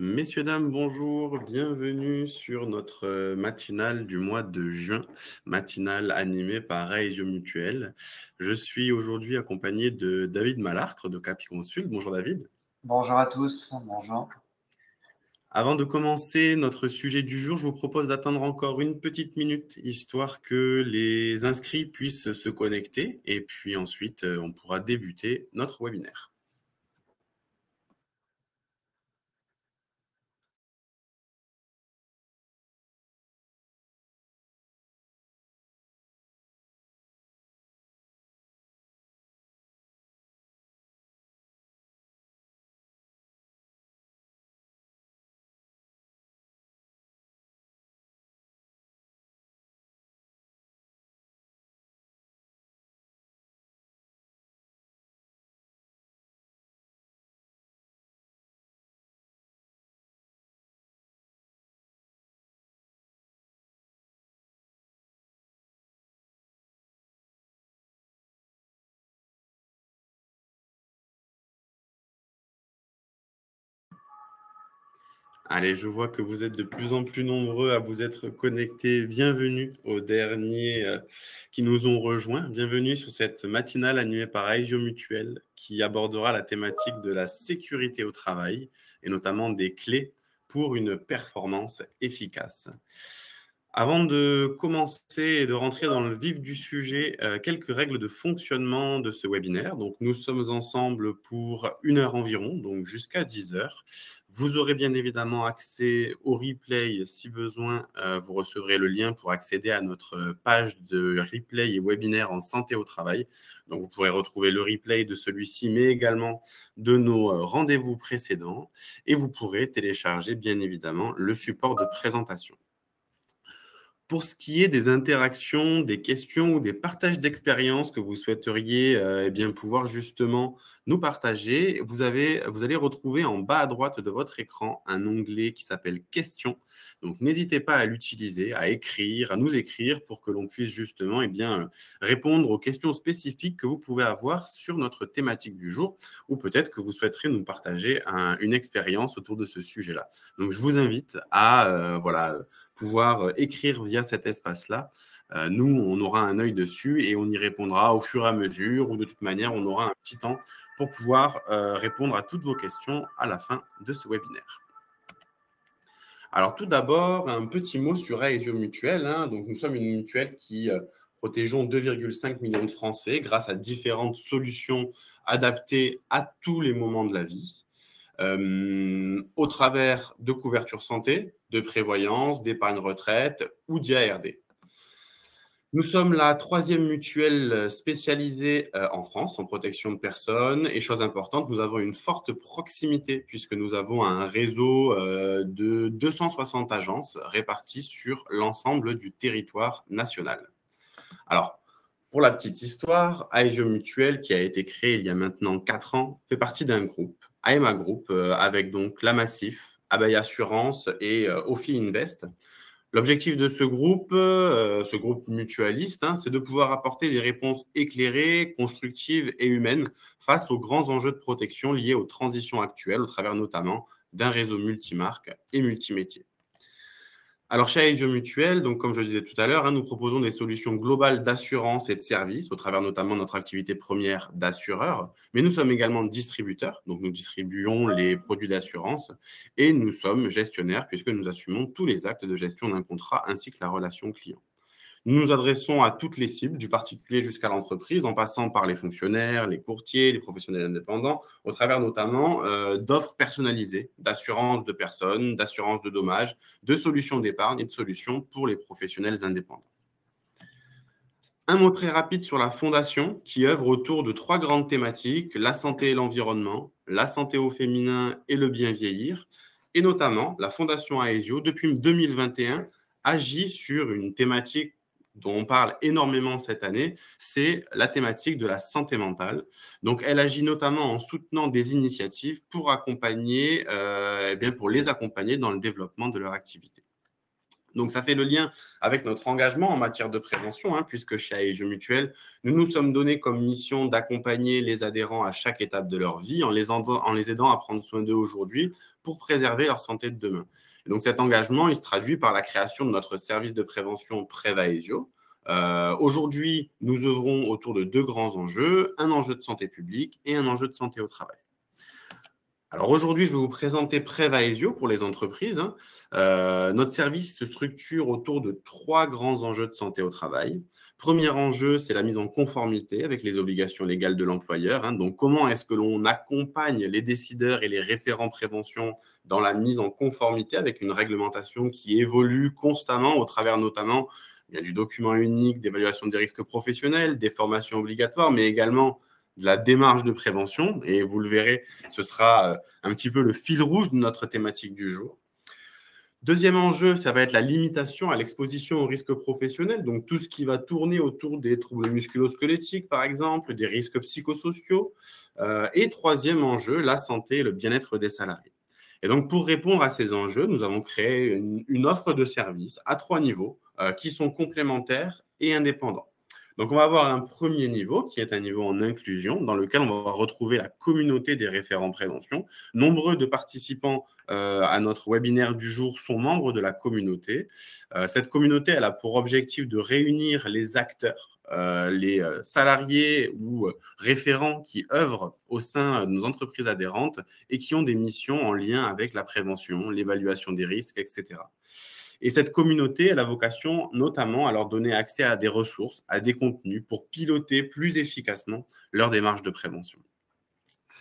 Messieurs, dames, bonjour, bienvenue sur notre matinale du mois de juin, matinale animée par Aesio Mutuel. Je suis aujourd'hui accompagné de David Malartre de Capiconsul. Bonjour David. Bonjour à tous, bonjour. Avant de commencer notre sujet du jour, je vous propose d'attendre encore une petite minute, histoire que les inscrits puissent se connecter et puis ensuite on pourra débuter notre webinaire. Allez, je vois que vous êtes de plus en plus nombreux à vous être connectés. Bienvenue aux derniers qui nous ont rejoints. Bienvenue sur cette matinale animée par Aesio Mutuel qui abordera la thématique de la sécurité au travail et notamment des clés pour une performance efficace. Avant de commencer et de rentrer dans le vif du sujet, quelques règles de fonctionnement de ce webinaire. Donc, nous sommes ensemble pour 1 heure environ, donc jusqu'à 10 heures. Vous aurez bien évidemment accès au replay si besoin. Vous recevrez le lien pour accéder à notre page de replay et webinaire en santé au travail. Donc, vous pourrez retrouver le replay de celui-ci, mais également de nos rendez-vous précédents. Et vous pourrez télécharger bien évidemment le support de présentation. Pour ce qui est des interactions, des questions ou des partages d'expériences que vous souhaiteriez pouvoir justement nous partager, vous allez retrouver en bas à droite de votre écran un onglet qui s'appelle « Questions ». Donc, n'hésitez pas à l'utiliser, à nous écrire pour que l'on puisse justement répondre aux questions spécifiques que vous pouvez avoir sur notre thématique du jour ou peut-être que vous souhaiterez nous partager une expérience autour de ce sujet-là. Donc, je vous invite à pouvoir écrire via cet espace-là. Nous, on aura un œil dessus et on y répondra au fur et à mesure ou de toute manière, on aura un petit temps pour pouvoir répondre à toutes vos questions à la fin de ce webinaire. Alors, tout d'abord, un petit mot sur Aesio Mutuel. Donc, nous sommes une mutuelle qui protégeons 2,5 millions de Français grâce à différentes solutions adaptées à tous les moments de la vie. Au travers de couverture santé, de prévoyance, d'épargne retraite ou d'IARD. Nous sommes la 3e mutuelle spécialisée en France en protection de personnes et chose importante, nous avons une forte proximité puisque nous avons un réseau de 260 agences réparties sur l'ensemble du territoire national. Alors, pour la petite histoire, Aesio Mutuel, qui a été créé il y a maintenant 4 ans, fait partie d'un groupe, AEMA Group, avec donc La Massif, Abeille Assurance et Ophi Invest. L'objectif de ce groupe mutualiste, c'est de pouvoir apporter des réponses éclairées, constructives et humaines face aux grands enjeux de protection liés aux transitions actuelles, au travers notamment d'un réseau multimarque et multimétier. Alors, chez Aesio Mutuel, donc, comme je le disais tout à l'heure, nous proposons des solutions globales d'assurance et de services, au travers notamment de notre activité première d'assureur, mais nous sommes également distributeurs, donc nous distribuons les produits d'assurance, et nous sommes gestionnaires, puisque nous assumons tous les actes de gestion d'un contrat ainsi que la relation client. Nous nous adressons à toutes les cibles, du particulier jusqu'à l'entreprise, en passant par les fonctionnaires, les courtiers, les professionnels indépendants, au travers notamment d'offres personnalisées, d'assurance de personnes, d'assurance de dommages, de solutions d'épargne et de solutions pour les professionnels indépendants. Un mot très rapide sur la fondation qui œuvre autour de 3 grandes thématiques, la santé et l'environnement, la santé au féminin et le bien vieillir. Et notamment, la Fondation Aesio, depuis 2021, agit sur une thématique dont on parle énormément cette année, c'est la thématique de la santé mentale. Donc, elle agit notamment en soutenant des initiatives pour les accompagner dans le développement de leur activité. Donc, ça fait le lien avec notre engagement en matière de prévention, puisque chez Aegio Mutuelle, nous nous sommes donnés comme mission d'accompagner les adhérents à chaque étape de leur vie en les aidant à prendre soin d'eux aujourd'hui pour préserver leur santé de demain. Et donc, cet engagement, il se traduit par la création de notre service de prévention Préva Aegio. Aujourd'hui, nous œuvrons autour de 2 grands enjeux, un enjeu de santé publique et un enjeu de santé au travail. Alors aujourd'hui, je vais vous présenter Préva Aegio pour les entreprises. Notre service se structure autour de 3 grands enjeux de santé au travail. Premier enjeu, c'est la mise en conformité avec les obligations légales de l'employeur. Donc, comment est-ce que l'on accompagne les décideurs et les référents prévention dans la mise en conformité avec une réglementation qui évolue constamment au travers notamment du document unique d'évaluation des risques professionnels, des formations obligatoires, mais également de la démarche de prévention. Et vous le verrez, ce sera un petit peu le fil rouge de notre thématique du jour. Deuxième enjeu, ça va être la limitation à l'exposition aux risques professionnels, donc tout ce qui va tourner autour des troubles musculo-squelettiques, par exemple, des risques psychosociaux. Et troisième enjeu, la santé et le bien-être des salariés. Et donc, pour répondre à ces enjeux, nous avons créé une offre de services à 3 niveaux qui sont complémentaires et indépendants. Donc, on va avoir un premier niveau qui est un niveau en inclusion dans lequel on va retrouver la communauté des référents prévention. Nombreux de participants à notre webinaire du jour sont membres de la communauté. Cette communauté, elle a pour objectif de réunir les acteurs, les salariés ou référents qui œuvrent au sein de nos entreprises adhérentes et qui ont des missions en lien avec la prévention, l'évaluation des risques, etc. Et cette communauté, elle a vocation notamment à leur donner accès à des ressources, à des contenus pour piloter plus efficacement leur démarche de prévention.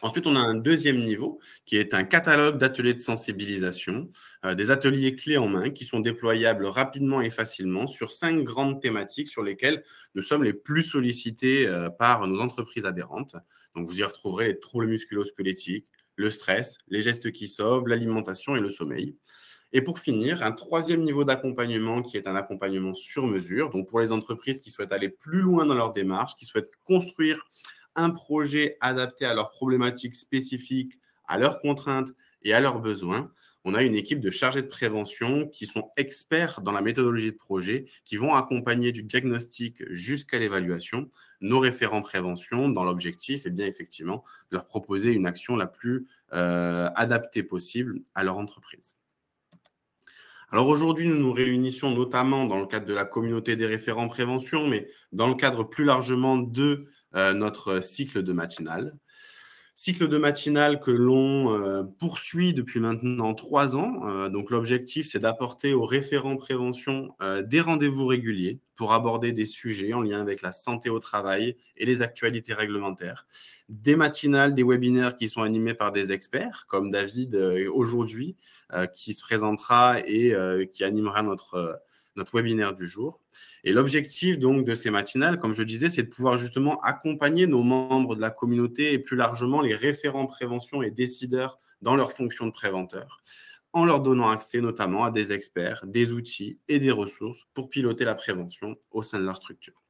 Ensuite, on a un deuxième niveau qui est un catalogue d'ateliers de sensibilisation, des ateliers clés en main qui sont déployables rapidement et facilement sur 5 grandes thématiques sur lesquelles nous sommes les plus sollicités par nos entreprises adhérentes. Donc, vous y retrouverez les troubles musculo-squelettiques, le stress, les gestes qui sauvent, l'alimentation et le sommeil. Et pour finir, un troisième niveau d'accompagnement qui est un accompagnement sur mesure, donc pour les entreprises qui souhaitent aller plus loin dans leur démarche, qui souhaitent construire un projet adapté à leurs problématiques spécifiques, à leurs contraintes et à leurs besoins. On a une équipe de chargés de prévention qui sont experts dans la méthodologie de projet, qui vont accompagner du diagnostic jusqu'à l'évaluation nos référents prévention dans l'objectif, et bien effectivement, de leur proposer une action la plus adaptée possible à leur entreprise. Alors aujourd'hui, nous nous réunissons notamment dans le cadre de la communauté des référents prévention, mais dans le cadre plus largement de notre cycle de matinale. Cycle de matinale que l'on poursuit depuis maintenant 3 ans. Donc l'objectif, c'est d'apporter aux référents prévention des rendez-vous réguliers pour aborder des sujets en lien avec la santé au travail et les actualités réglementaires. Des matinales, des webinaires qui sont animés par des experts, comme David aujourd'hui, qui se présentera et qui animera notre webinaire du jour. Et l'objectif donc de ces matinales, comme je le disais, c'est de pouvoir justement accompagner nos membres de la communauté et plus largement les référents prévention et décideurs dans leur fonction de préventeur, en leur donnant accès notamment à des experts, des outils et des ressources pour piloter la prévention au sein de leur structure.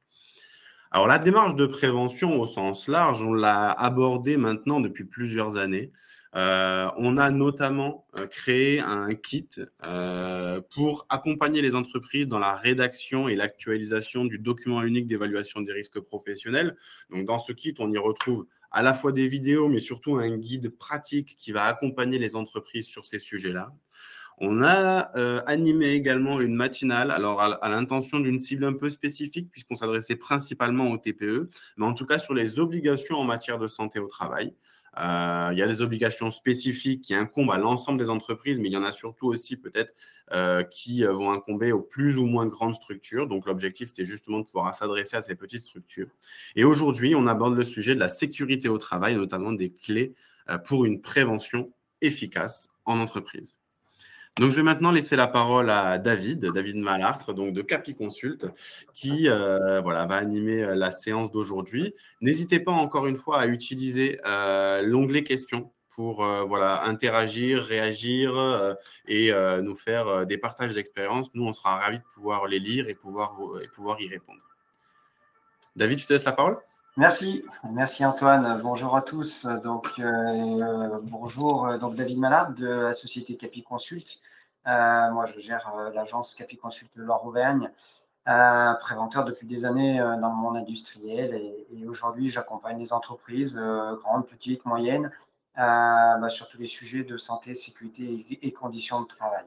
Alors la démarche de prévention au sens large, on l'a abordée maintenant depuis plusieurs années. On a notamment créé un kit pour accompagner les entreprises dans la rédaction et l'actualisation du document unique d'évaluation des risques professionnels. Donc, dans ce kit, on y retrouve à la fois des vidéos, mais surtout un guide pratique qui va accompagner les entreprises sur ces sujets-là. On a animé également une matinale, alors à l'intention d'une cible un peu spécifique, puisqu'on s'adressait principalement aux TPE, mais en tout cas sur les obligations en matière de santé au travail. Il y a des obligations spécifiques qui incombent à l'ensemble des entreprises, mais il y en a surtout aussi peut-être qui vont incomber aux plus ou moins grandes structures. Donc, l'objectif, c'était justement de pouvoir s'adresser à ces petites structures. Et aujourd'hui, on aborde le sujet de la sécurité au travail, notamment des clés pour une prévention efficace en entreprise. Donc, je vais maintenant laisser la parole à David Malartre, donc de Capiconsult, qui va animer la séance d'aujourd'hui. N'hésitez pas encore une fois à utiliser l'onglet questions pour interagir, réagir et nous faire des partages d'expériences. Nous, on sera ravis de pouvoir les lire et pouvoir y répondre. David, je te laisse la parole. Merci Antoine. Bonjour à tous. Bonjour, David Malartre de la société Capiconsult. Moi, je gère l'agence Capiconsult de Loire-Auvergne, préventeur depuis des années dans le monde industriel. Et aujourd'hui, j'accompagne les entreprises, grandes, petites, moyennes, sur tous les sujets de santé, sécurité et conditions de travail.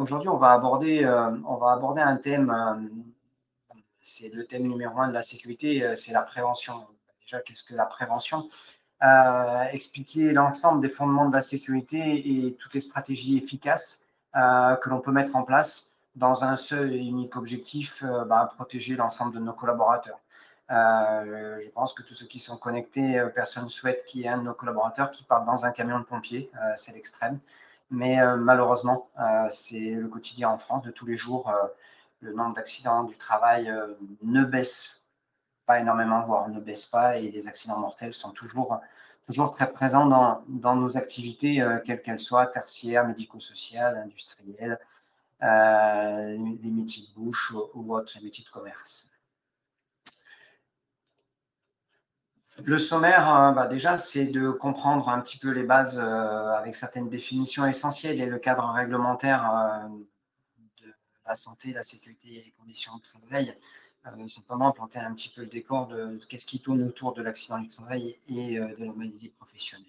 Aujourd'hui, on va aborder un thème, c'est le thème numéro 1 de la sécurité, c'est la prévention. Déjà, qu'est-ce que la prévention? Expliquer l'ensemble des fondements de la sécurité et toutes les stratégies efficaces que l'on peut mettre en place dans un seul et unique objectif, protéger l'ensemble de nos collaborateurs. Je pense que tous ceux qui sont connectés, personne ne souhaite qu'il y ait un de nos collaborateurs qui parte dans un camion de pompiers, c'est l'extrême. Mais malheureusement, c'est le quotidien en France de tous les jours. Le nombre d'accidents du travail ne baisse pas énormément, voire ne baisse pas, et les accidents mortels sont toujours très présents dans nos activités, quelles qu'elles soient, tertiaires, médico-sociales, industrielles, les métiers de bouche ou autres, les métiers de commerce. Le sommaire, déjà, c'est de comprendre un petit peu les bases avec certaines définitions essentielles et le cadre réglementaire de la santé, la sécurité et les conditions de travail. Simplement planter un petit peu le décor de qu'est-ce qui tourne autour de l'accident du travail et de la maladie professionnelle.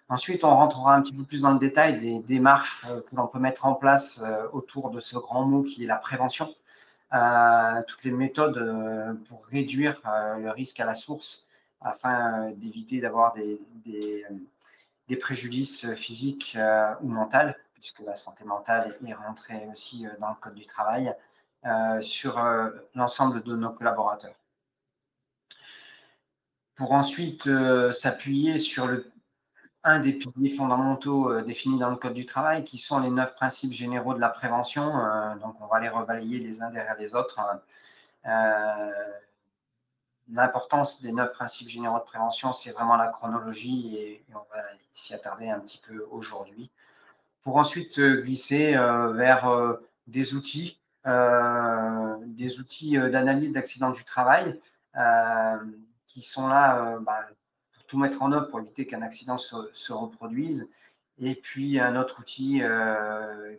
Ensuite, on rentrera un petit peu plus dans le détail des démarches que l'on peut mettre en place autour de ce grand mot qui est la prévention. Toutes les méthodes pour réduire le risque à la source afin d'éviter d'avoir des préjudices physiques ou mentaux, puisque la santé mentale est rentrée aussi dans le Code du travail, sur l'ensemble de nos collaborateurs. Pour ensuite s'appuyer sur un des piliers fondamentaux définis dans le Code du travail, qui sont les 9 principes généraux de la prévention. Donc, on va les rebalayer les uns derrière les autres. L'importance des 9 principes généraux de prévention, c'est vraiment la chronologie et on va s'y attarder un petit peu aujourd'hui. Pour ensuite glisser vers des outils d'analyse d'accidents du travail qui sont là pour tout mettre en œuvre pour éviter qu'un accident se reproduise. Et puis un autre outil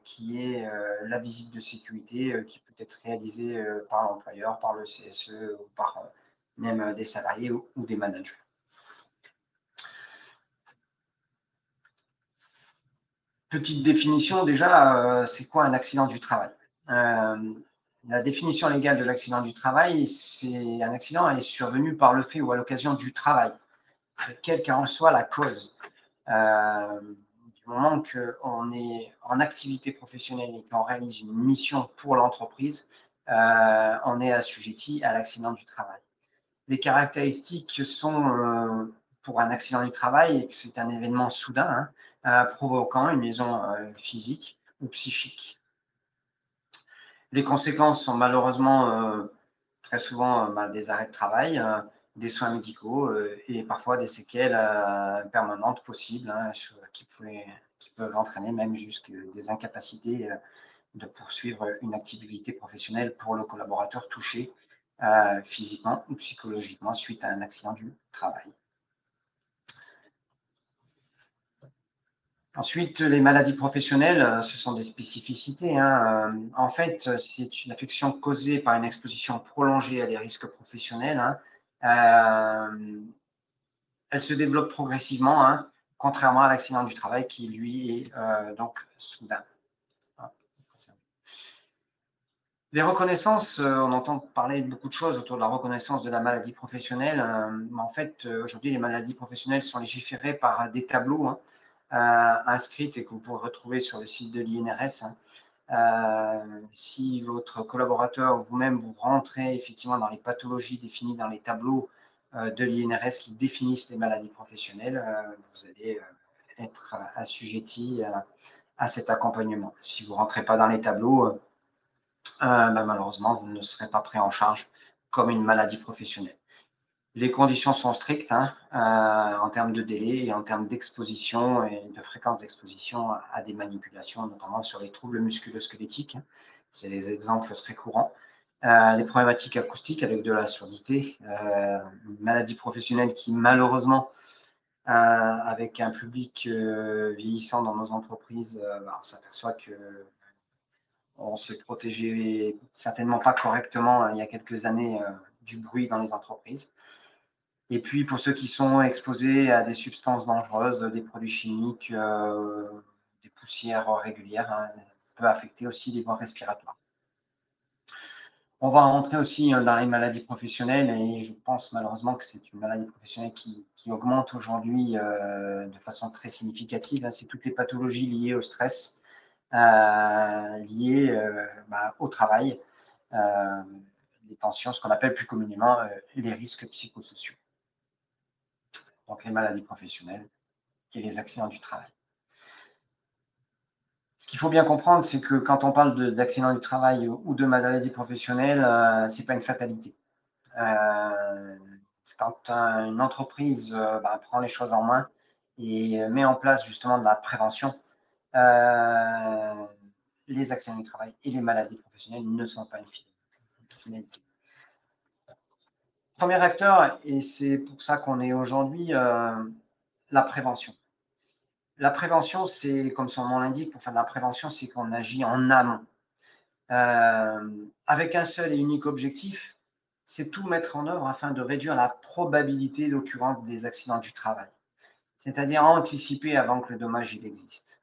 qui est la visite de sécurité qui peut être réalisée par l'employeur, par le CSE ou par même des salariés ou des managers. Petite définition déjà, c'est quoi un accident du travail? La définition légale de l'accident du travail, c'est un accident est survenu par le fait ou à l'occasion du travail, quelle qu'en soit la cause. Du moment qu'on est en activité professionnelle et qu'on réalise une mission pour l'entreprise, on est assujetti à l'accident du travail. Les caractéristiques sont pour un accident du travail et que c'est un événement soudain provoquant une lésion physique ou psychique. Les conséquences sont malheureusement très souvent des arrêts de travail, des soins médicaux et parfois des séquelles permanentes possibles qui peuvent entraîner même jusqu'à des incapacités de poursuivre une activité professionnelle pour le collaborateur touché physiquement ou psychologiquement suite à un accident du travail. Ensuite, les maladies professionnelles, ce sont des spécificités. En fait, c'est une affection causée par une exposition prolongée à des risques professionnels. Elle se développe progressivement, contrairement à l'accident du travail qui, lui, est donc soudain. Les reconnaissances, on entend parler de beaucoup de choses autour de la reconnaissance de la maladie professionnelle. Mais en fait, aujourd'hui, les maladies professionnelles sont légiférées par des tableaux inscrites et que vous pourrez retrouver sur le site de l'INRS. Si votre collaborateur ou vous-même vous rentrez effectivement dans les pathologies définies dans les tableaux de l'INRS qui définissent les maladies professionnelles, vous allez être assujetti à cet accompagnement. Si vous ne rentrez pas dans les tableaux, malheureusement, vous ne serez pas pris en charge comme une maladie professionnelle. Les conditions sont strictes en termes de délai et en termes d'exposition et de fréquence d'exposition à des manipulations, notamment sur les troubles musculo-squelettiques. C'est des exemples très courants. Les problématiques acoustiques avec de la surdité, une maladie professionnelle qui malheureusement avec un public vieillissant dans nos entreprises, on s'aperçoit qu'on se protégeait certainement pas correctement il y a quelques années du bruit dans les entreprises. Et puis pour ceux qui sont exposés à des substances dangereuses, des produits chimiques, des poussières régulières, hein, peut affecter aussi les voies respiratoires. On va rentrer aussi dans les maladies professionnelles et je pense malheureusement que c'est une maladie professionnelle qui augmente aujourd'hui de façon très significative. Hein. C'est toutes les pathologies liées au stress, liées au travail, les tensions, ce qu'on appelle plus communément les risques psychosociaux. Donc les maladies professionnelles et les accidents du travail. Ce qu'il faut bien comprendre, c'est que quand on parle d'accident du travail ou de maladie professionnelle, ce n'est pas une fatalité. Quand une entreprise prend les choses en main et met en place justement de la prévention, les accidents du travail et les maladies professionnelles ne sont pas une finalité. Premier acteur, et c'est pour ça qu'on est aujourd'hui, la prévention. La prévention, c'est, comme son nom l'indique, pour faire de la prévention, c'est qu'on agit en amont. Avec un seul et unique objectif, c'est tout mettre en œuvre afin de réduire la probabilité d'occurrence des accidents du travail. C'est-à-dire anticiper avant que le dommage il existe.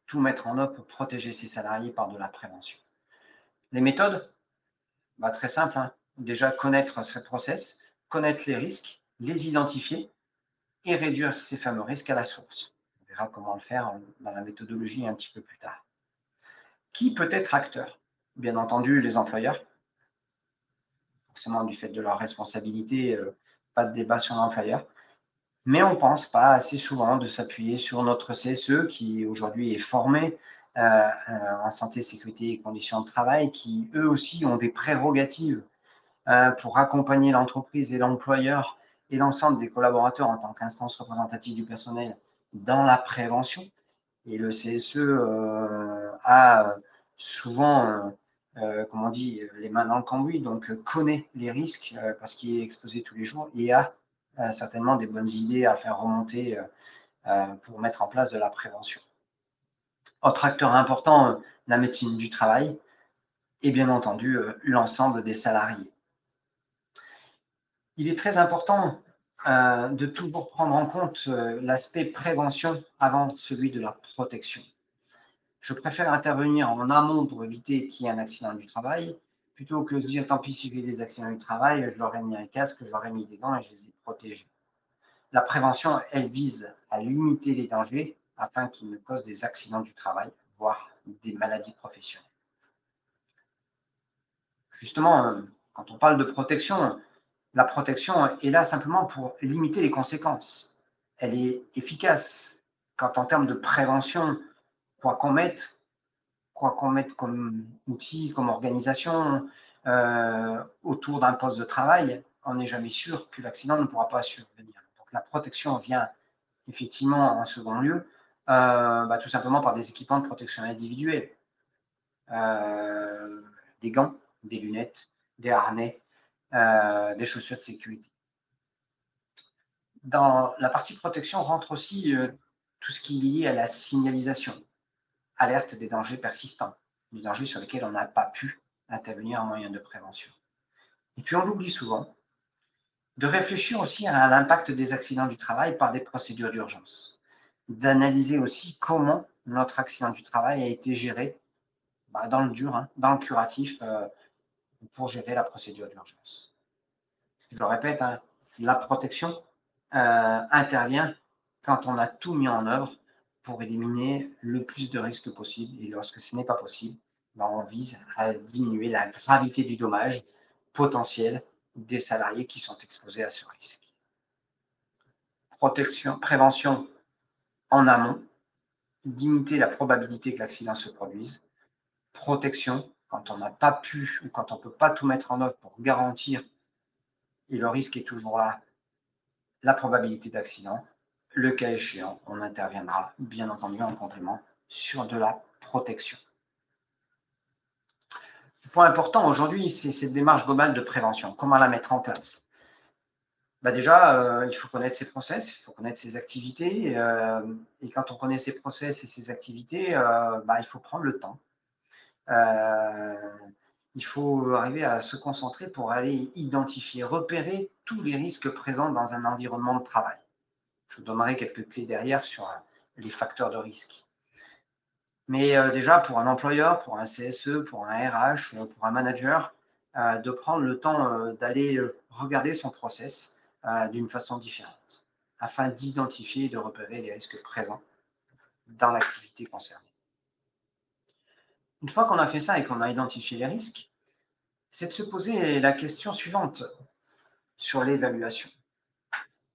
Tout mettre en œuvre pour protéger ses salariés par de la prévention. Les méthodes, très simple, hein. Déjà connaître ce process, connaître les risques, les identifier et réduire ces fameux risques à la source. On verra comment le faire dans la méthodologie un petit peu plus tard. Qui peut être acteur? Bien entendu, les employeurs, forcément du fait de leur responsabilité, pas de débat sur l'employeur. Mais on ne pense pas assez souvent de s'appuyer sur notre CSE qui aujourd'hui est formé en santé, sécurité et conditions de travail, qui eux aussi ont des prérogatives pour accompagner l'entreprise et l'employeur et l'ensemble des collaborateurs en tant qu'instance représentative du personnel dans la prévention. Et le CSE a souvent, comme on dit, les mains dans le cambouis, donc connaît les risques parce qu'il est exposé tous les jours et a certainement des bonnes idées à faire remonter pour mettre en place de la prévention. Autre acteur important, la médecine du travail et bien entendu l'ensemble des salariés. Il est très important de toujours prendre en compte l'aspect prévention avant celui de la protection. Je préfère intervenir en amont pour éviter qu'il y ait un accident du travail, plutôt que de se dire tant pis si j'ai des accidents du travail, je leur ai mis un casque, je leur ai mis des gants et je les ai protégés. La prévention, elle vise à limiter les dangers afin qu'ils ne causent des accidents du travail, voire des maladies professionnelles. Justement, quand on parle de protection, la protection est là simplement pour limiter les conséquences. Elle est efficace quand en termes de prévention, quoi qu'on mette comme outil, comme organisation autour d'un poste de travail, on n'est jamais sûr que l'accident ne pourra pas survenir. Donc la protection vient effectivement en second lieu, tout simplement par des équipements de protection individuelle. Des gants, des lunettes, des harnais, des chaussures de sécurité. Dans la partie protection rentre aussi tout ce qui est lié à la signalisation, alerte des dangers persistants, des dangers sur lesquels on n'a pas pu intervenir en moyen de prévention. Et puis on l'oublie souvent, de réfléchir aussi à l'impact des accidents du travail par des procédures d'urgence, d'analyser aussi comment notre accident du travail a été géré dans le dur, dans le curatif, pour gérer la procédure d'urgence. Je le répète, la protection intervient quand on a tout mis en œuvre pour éliminer le plus de risques possible. Et lorsque ce n'est pas possible, on vise à diminuer la gravité du dommage potentiel des salariés qui sont exposés à ce risque. Prévention en amont, limiter la probabilité que l'accident se produise. Protection quand on n'a pas pu ou quand on ne peut pas tout mettre en œuvre pour garantir, et le risque est toujours là, la probabilité d'accident. Le cas échéant, on interviendra bien entendu en complément sur de la protection. Le point important aujourd'hui, c'est cette démarche globale de prévention. Comment la mettre en place? Déjà, il faut connaître ses process, il faut connaître ses activités. Et quand on connaît ses process et ses activités, il faut prendre le temps. Il faut arriver à se concentrer pour aller identifier, repérer tous les risques présents dans un environnement de travail. Je vous donnerai quelques clés derrière sur les facteurs de risque. Mais déjà, pour un employeur, pour un CSE, pour un RH, pour un manager, de prendre le temps d'aller regarder son process d'une façon différente, afin d'identifier et de repérer les risques présents dans l'activité concernée. Une fois qu'on a fait ça et qu'on a identifié les risques, c'est de se poser la question suivante sur l'évaluation.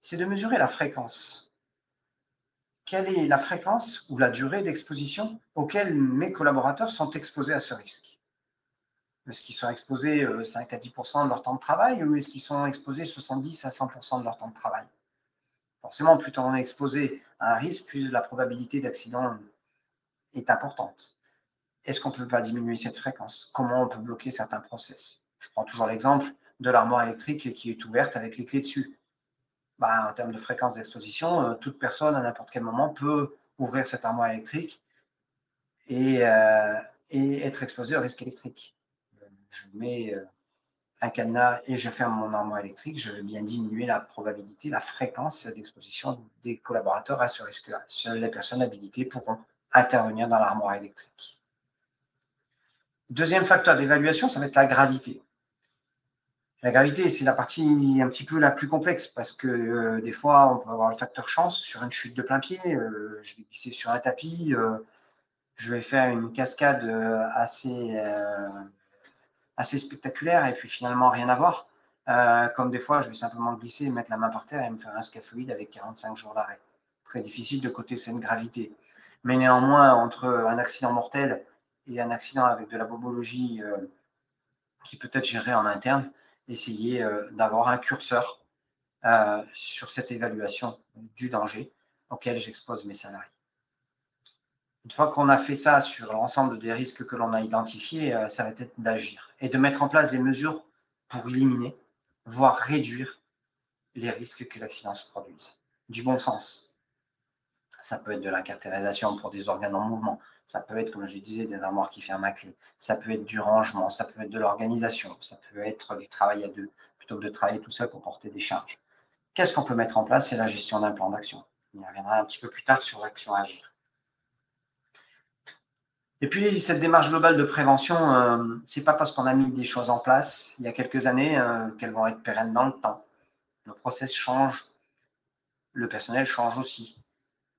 C'est de mesurer la fréquence. Quelle est la fréquence ou la durée d'exposition auquel mes collaborateurs sont exposés à ce risque? Est-ce qu'ils sont exposés 5 à 10% de leur temps de travail ou est-ce qu'ils sont exposés 70 à 100% de leur temps de travail? Forcément, plus on est exposé à un risque, plus la probabilité d'accident est importante. Est-ce qu'on ne peut pas diminuer cette fréquence? Comment on peut bloquer certains process? Je prends toujours l'exemple de l'armoire électrique qui est ouverte avec les clés dessus. En termes de fréquence d'exposition, toute personne à n'importe quel moment peut ouvrir cette armoire électrique et être exposé au risque électrique. Je mets un cadenas et je ferme mon armoire électrique, je vais bien diminuer la probabilité, la fréquence d'exposition des collaborateurs à ce risque-là. Seules les personnes habilitées pourront intervenir dans l'armoire électrique. Deuxième facteur d'évaluation, ça va être la gravité. La gravité, c'est la partie un petit peu la plus complexe parce que des fois, on peut avoir le facteur chance sur une chute de plein pied. Je vais glisser sur un tapis, je vais faire une cascade assez spectaculaire et puis finalement rien à voir. Comme des fois, je vais simplement glisser, mettre la main par terre et me faire un scaphoïde avec 45 jours d'arrêt. Très difficile de coter cette gravité. Mais néanmoins, entre un accident mortel et un accident avec de la bobologie qui peut être géré en interne, essayer d'avoir un curseur sur cette évaluation du danger auquel j'expose mes salariés. Une fois qu'on a fait ça sur l'ensemble des risques que l'on a identifiés, ça va être d'agir et de mettre en place des mesures pour éliminer, voire réduire les risques que l'accident se produise. Du bon sens. Ça peut être de la caractérisation pour des organes en mouvement. Ça peut être, comme je disais, des armoires qui ferment à clé. Ça peut être du rangement. Ça peut être de l'organisation. Ça peut être du travail à deux, plutôt que de travailler tout seul pour porter des charges. Qu'est-ce qu'on peut mettre en place? C'est la gestion d'un plan d'action. On y reviendra un petit peu plus tard sur l'action à agir. Et puis, cette démarche globale de prévention, ce n'est pas parce qu'on a mis des choses en place il y a quelques années qu'elles vont être pérennes dans le temps. Nos process changent, le personnel change aussi.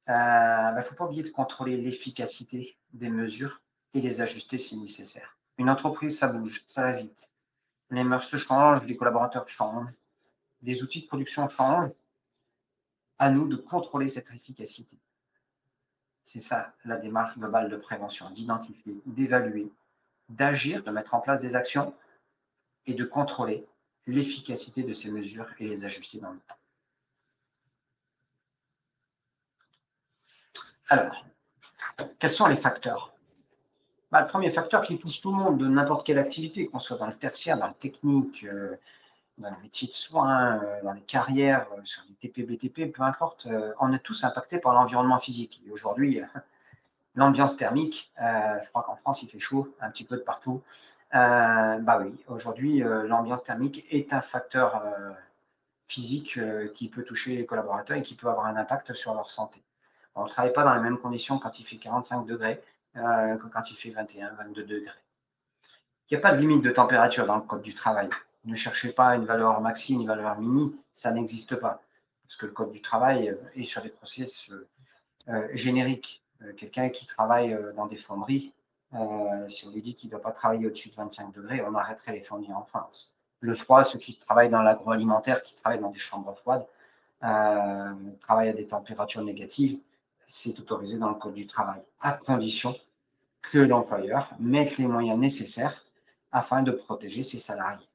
Il ne faut pas oublier de contrôler l'efficacité des mesures et les ajuster si nécessaire. Une entreprise, ça bouge, ça va vite. Les mœurs se changent, les collaborateurs changent, les outils de production changent. À nous de contrôler cette efficacité. C'est ça la démarche globale de prévention, d'identifier, d'évaluer, d'agir, de mettre en place des actions et de contrôler l'efficacité de ces mesures et les ajuster dans le temps. Alors, quels sont les facteurs? Le premier facteur qui touche tout le monde de n'importe quelle activité, qu'on soit dans le tertiaire, dans le technique, dans le métier de soins, dans les carrières, sur les TP, BTP, peu importe, on est tous impactés par l'environnement physique. Et aujourd'hui, l'ambiance thermique, je crois qu'en France, il fait chaud un petit peu de partout. Oui, aujourd'hui, l'ambiance thermique est un facteur physique qui peut toucher les collaborateurs et qui peut avoir un impact sur leur santé. On ne travaille pas dans les mêmes conditions quand il fait 45 degrés que quand il fait 21, 22 degrés. Il n'y a pas de limite de température dans le code du travail. Ne cherchez pas une valeur maxi, une valeur mini, ça n'existe pas. Parce que le code du travail est sur des process génériques. Quelqu'un qui travaille dans des fonderies, si on lui dit qu'il ne doit pas travailler au-dessus de 25 degrés, on arrêterait les fonderies en France. Le froid, ceux qui travaillent dans l'agroalimentaire, qui travaillent dans des chambres froides, travaillent à des températures négatives, c'est autorisé dans le code du travail, à condition que l'employeur mette les moyens nécessaires afin de protéger ses salariés.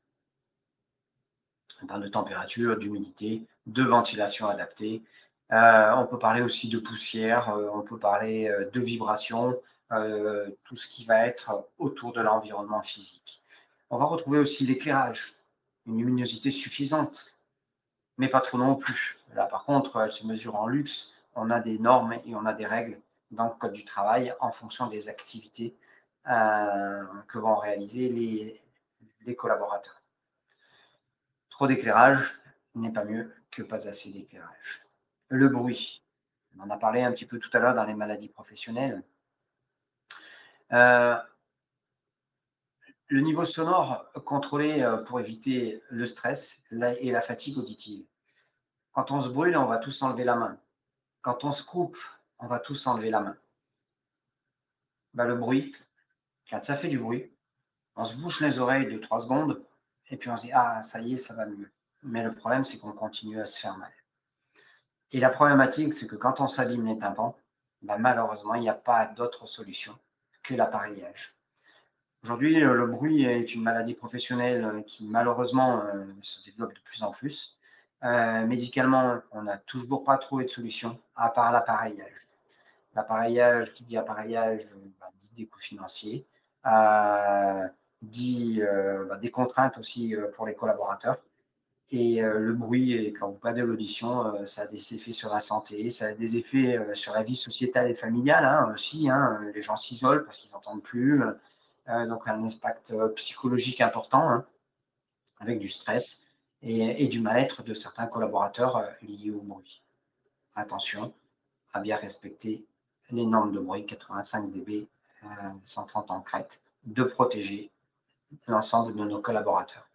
On parle de température, d'humidité, de ventilation adaptée. On peut parler aussi de poussière, on peut parler de vibration, tout ce qui va être autour de l'environnement physique. On va retrouver aussi l'éclairage, une luminosité suffisante. mais pas trop non plus. Là, par contre, elle se mesure en luxe. On a des normes et on a des règles dans le code du travail en fonction des activités que vont réaliser les collaborateurs. Trop d'éclairage n'est pas mieux que pas assez d'éclairage. Le bruit, on en a parlé un petit peu tout à l'heure dans les maladies professionnelles. Le niveau sonore contrôlé pour éviter le stress et la fatigue auditive. Quand on se brûle, on va tous enlever la main. Quand on se coupe, on va tous enlever la main. Le bruit, quand ça fait du bruit, on se bouche les oreilles de 3 secondes et puis on se dit « Ah, ça y est, ça va mieux ». Mais le problème, c'est qu'on continue à se faire mal. Et la problématique, c'est que quand on s'abîme les tympans, malheureusement, il n'y a pas d'autre solution que l'appareillage. Aujourd'hui, le bruit est une maladie professionnelle qui malheureusement se développe de plus en plus. Médicalement, on n'a toujours pas trouvé de solution à part l'appareillage. L'appareillage, qui dit appareillage, dit des coûts financiers, dit des contraintes aussi pour les collaborateurs. Et le bruit, et quand vous perdez l'audition, ça a des effets sur la santé, ça a des effets sur la vie sociétale et familiale aussi. Les gens s'isolent parce qu'ils n'entendent plus. Donc un impact psychologique important avec du stress et du mal-être de certains collaborateurs liés au bruit. Attention à bien respecter les normes de bruit 85 dB, 130 en crête, de protéger l'ensemble de nos collaborateurs.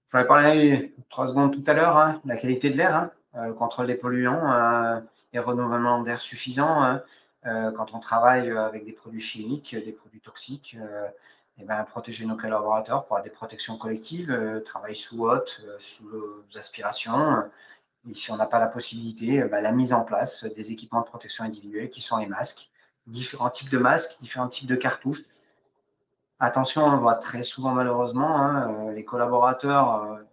J'en ai parlé 3 secondes tout à l'heure, la qualité de l'air, le contrôle des polluants et renouvellement d'air suffisant. Quand on travaille avec des produits chimiques, des produits toxiques, protéger nos collaborateurs pour avoir des protections collectives, travail sous haute, sous aspiration. Et si on n'a pas la possibilité, la mise en place des équipements de protection individuelle qui sont les masques, différents types de masques, différents types de cartouches. Attention, on voit très souvent malheureusement les collaborateurs ont le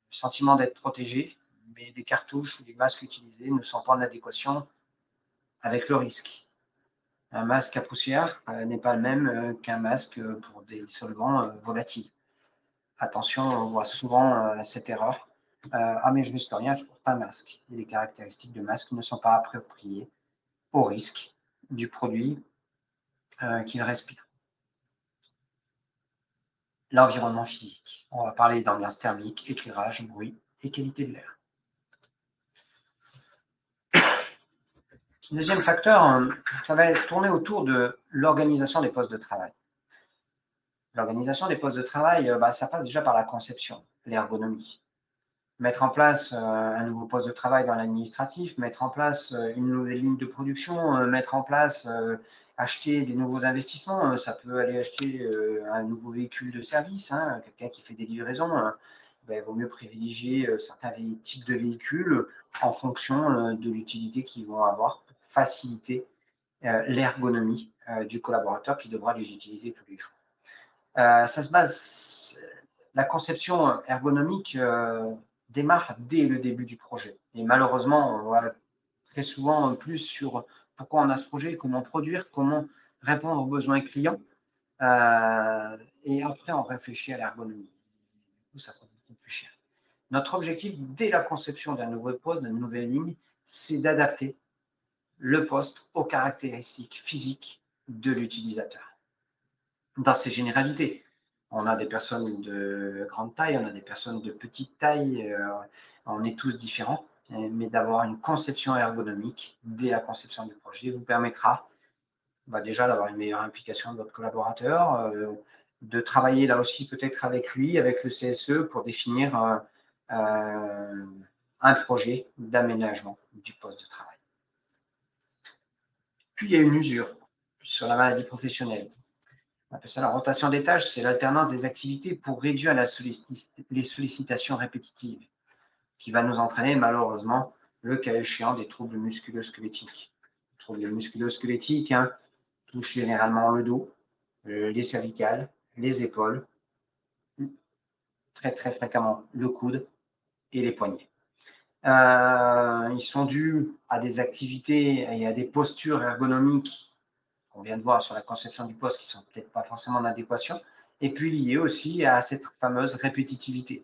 sentiment d'être protégés, mais des cartouches ou des masques utilisés ne sont pas en adéquation avec le risque. Un masque à poussière n'est pas le même qu'un masque pour des solvants volatiles. Attention, on voit souvent cette erreur. Ah mais je risque rien, je porte un masque. Et les caractéristiques de masque ne sont pas appropriées au risque du produit qu'il respire. L'environnement physique. On va parler d'ambiance thermique, éclairage, bruit et qualité de l'air. Deuxième facteur, ça va tourner autour de l'organisation des postes de travail. L'organisation des postes de travail, ça passe déjà par la conception, l'ergonomie. Mettre en place un nouveau poste de travail dans l'administratif, mettre en place une nouvelle ligne de production, mettre en place, acheter des nouveaux investissements. Ça peut aller acheter un nouveau véhicule de service, quelqu'un qui fait des livraisons. Il vaut mieux privilégier certains types de véhicules en fonction de l'utilité qu'ils vont avoir pour faciliter l'ergonomie du collaborateur qui devra les utiliser tous les jours. Ça se base, la conception ergonomique démarre dès le début du projet. Et malheureusement, on voit très souvent plus sur pourquoi on a ce projet, comment produire, comment répondre aux besoins clients. Et après, on réfléchit à l'ergonomie. Du coup, ça coûte beaucoup plus cher. Notre objectif, dès la conception d'un nouveau poste, d'une nouvelle ligne, c'est d'adapter le poste aux caractéristiques physiques de l'utilisateur. Dans ses généralités, on a des personnes de grande taille, on a des personnes de petite taille, on est tous différents, mais d'avoir une conception ergonomique dès la conception du projet vous permettra déjà d'avoir une meilleure implication de votre collaborateur, de travailler là aussi peut-être avec lui, avec le CSE pour définir un projet d'aménagement du poste de travail. Puis il y a une usure sur la maladie professionnelle. On appelle ça la rotation des tâches, c'est l'alternance des activités pour réduire les sollicitations répétitives, qui va nous entraîner malheureusement, le cas échéant, des troubles musculo-squelettiques. Les troubles musculo-squelettiques touchent généralement le dos, les cervicales, les épaules, très très fréquemment le coude et les poignets. Ils sont dus à des activités et à des postures ergonomiques qu'on vient de voir sur la conception du poste qui ne sont peut-être pas forcément en adéquation, et puis liés aussi à cette fameuse répétitivité.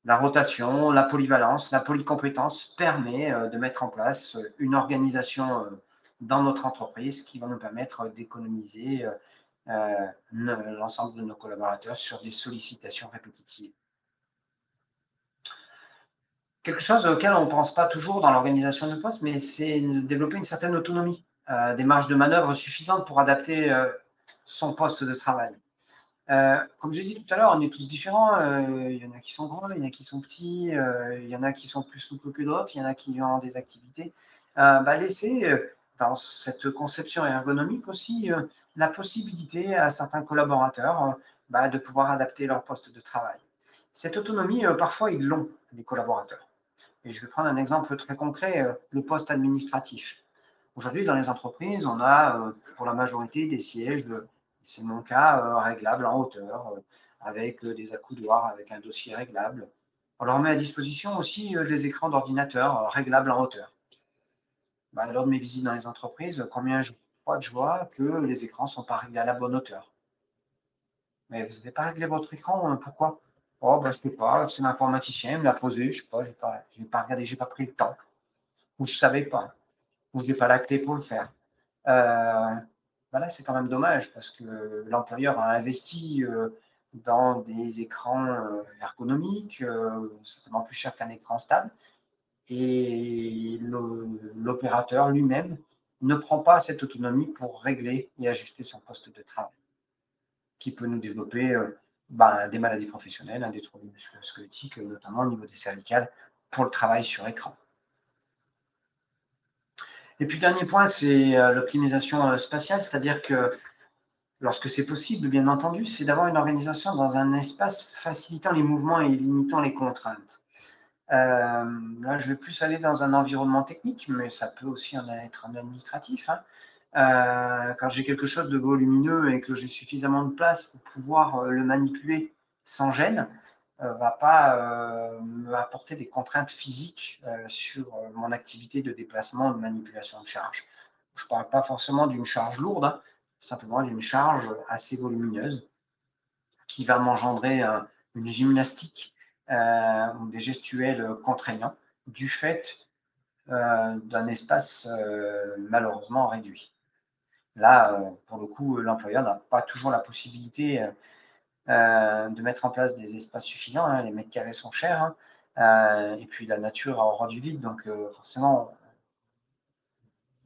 La rotation, la polyvalence, la polycompétence permet de mettre en place une organisation dans notre entreprise qui va nous permettre d'économiser l'ensemble de nos collaborateurs sur des sollicitations répétitives. Quelque chose auquel on ne pense pas toujours dans l'organisation de poste, mais c'est développer une certaine autonomie, des marges de manœuvre suffisantes pour adapter son poste de travail. Comme j'ai dit tout à l'heure, on est tous différents. Il y en a qui sont grands, il y en a qui sont petits, il y en a qui sont plus souples que d'autres, il y en a qui ont des activités. Laisser dans cette conception ergonomique aussi la possibilité à certains collaborateurs de pouvoir adapter leur poste de travail. Cette autonomie, parfois, ils l'ont, les collaborateurs. Et je vais prendre un exemple très concret, le poste administratif. Aujourd'hui, dans les entreprises, on a pour la majorité des sièges, c'est mon cas, réglables en hauteur, avec des accoudoirs, avec un dossier réglable. On leur met à disposition aussi des écrans d'ordinateur réglables en hauteur. Lors de mes visites dans les entreprises, combien je vois que les écrans ne sont pas réglés à la bonne hauteur. Mais vous n'avez pas réglé votre écran, pourquoi? Oh, je ne sais pas, c'est l'informaticien, il me l'a posé, je ne sais pas, je n'ai pas regardé, je n'ai pas pris le temps. Ou je ne savais pas. Ou je n'ai pas la clé pour le faire. Là, c'est quand même dommage parce que l'employeur a investi dans des écrans ergonomiques, certainement plus cher qu'un écran stable, et l'opérateur lui-même ne prend pas cette autonomie pour régler et ajuster son poste de travail, qui peut nous développer des maladies professionnelles, des troubles musculo-squelettiques, notamment au niveau des cervicales, pour le travail sur écran. Et puis, dernier point, c'est l'optimisation spatiale, c'est-à-dire que lorsque c'est possible, bien entendu, c'est d'avoir une organisation dans un espace facilitant les mouvements et limitant les contraintes. Là, je vais plus aller dans un environnement technique, mais ça peut aussi en être un administratif. Quand j'ai quelque chose de volumineux et que j'ai suffisamment de place pour pouvoir le manipuler sans gêne, va pas m'apporter des contraintes physiques sur mon activité de déplacement, de manipulation de charge. Je ne parle pas forcément d'une charge lourde, simplement d'une charge assez volumineuse qui va m'engendrer une gymnastique ou des gestuels contraignants du fait d'un espace malheureusement réduit. Là, pour le coup, l'employeur n'a pas toujours la possibilité de mettre en place des espaces suffisants. Les mètres carrés sont chers. Et puis, la nature a horreur du vide. Donc, forcément,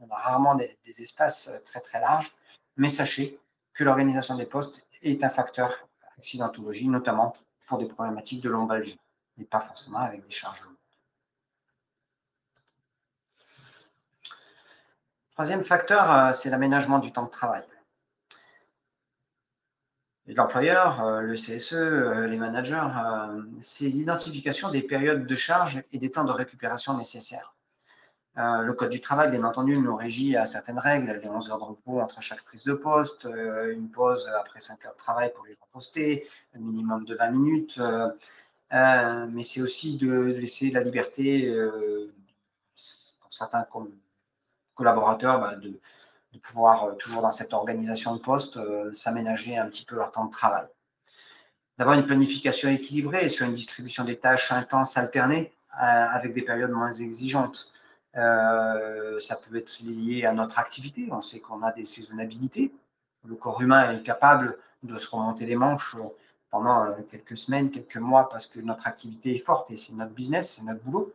on a rarement des espaces très, très larges. Mais sachez que l'organisation des postes est un facteur accidentologie, notamment pour des problématiques de lombalgie, et pas forcément avec des charges lourdes. Troisième facteur, c'est l'aménagement du temps de travail. L'employeur, le CSE, les managers, c'est l'identification des périodes de charge et des temps de récupération nécessaires. Le Code du travail, bien entendu, nous régit à certaines règles, les 11 heures de repos entre chaque prise de poste, une pause après 5 heures de travail pour les gens postés, un minimum de 20 minutes, mais c'est aussi de laisser la liberté pour certains collaborateurs de pouvoir, toujours dans cette organisation de poste, s'aménager un petit peu leur temps de travail. D'avoir une planification équilibrée sur une distribution des tâches intenses alternées avec des périodes moins exigeantes. Ça peut être lié à notre activité. On sait qu'on a des saisonnabilités. Le corps humain est capable de se remonter les manches pendant quelques semaines, quelques mois, parce que notre activité est forte et c'est notre business, c'est notre boulot.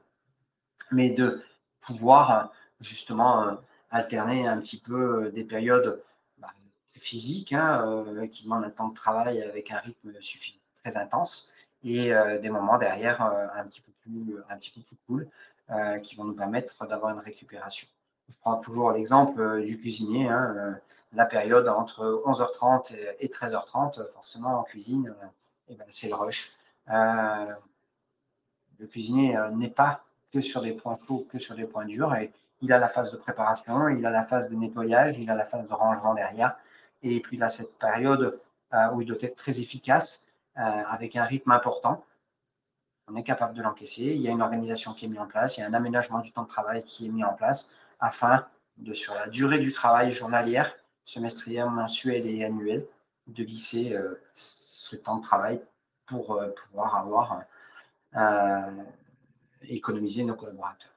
Mais de pouvoir justement alterner un petit peu des périodes physiques qui demandent un temps de travail avec un rythme suffisant, très intense, et des moments derrière un petit peu plus cool qui vont nous permettre d'avoir une récupération. Je prends toujours l'exemple du cuisinier, la période entre 11h30 et 13h30, forcément en cuisine, c'est le rush. Le cuisinier n'est pas que sur des points chauds, que sur des points durs, et il a la phase de préparation, il a la phase de nettoyage, il a la phase de rangement derrière, et puis il a cette période où il doit être très efficace, avec un rythme important. On est capable de l'encaisser, il y a une organisation qui est mise en place, il y a un aménagement du temps de travail qui est mis en place, afin de, sur la durée du travail journalière, semestrielle, mensuelle et annuelle, de lisser ce temps de travail pour pouvoir avoir économiser nos collaborateurs.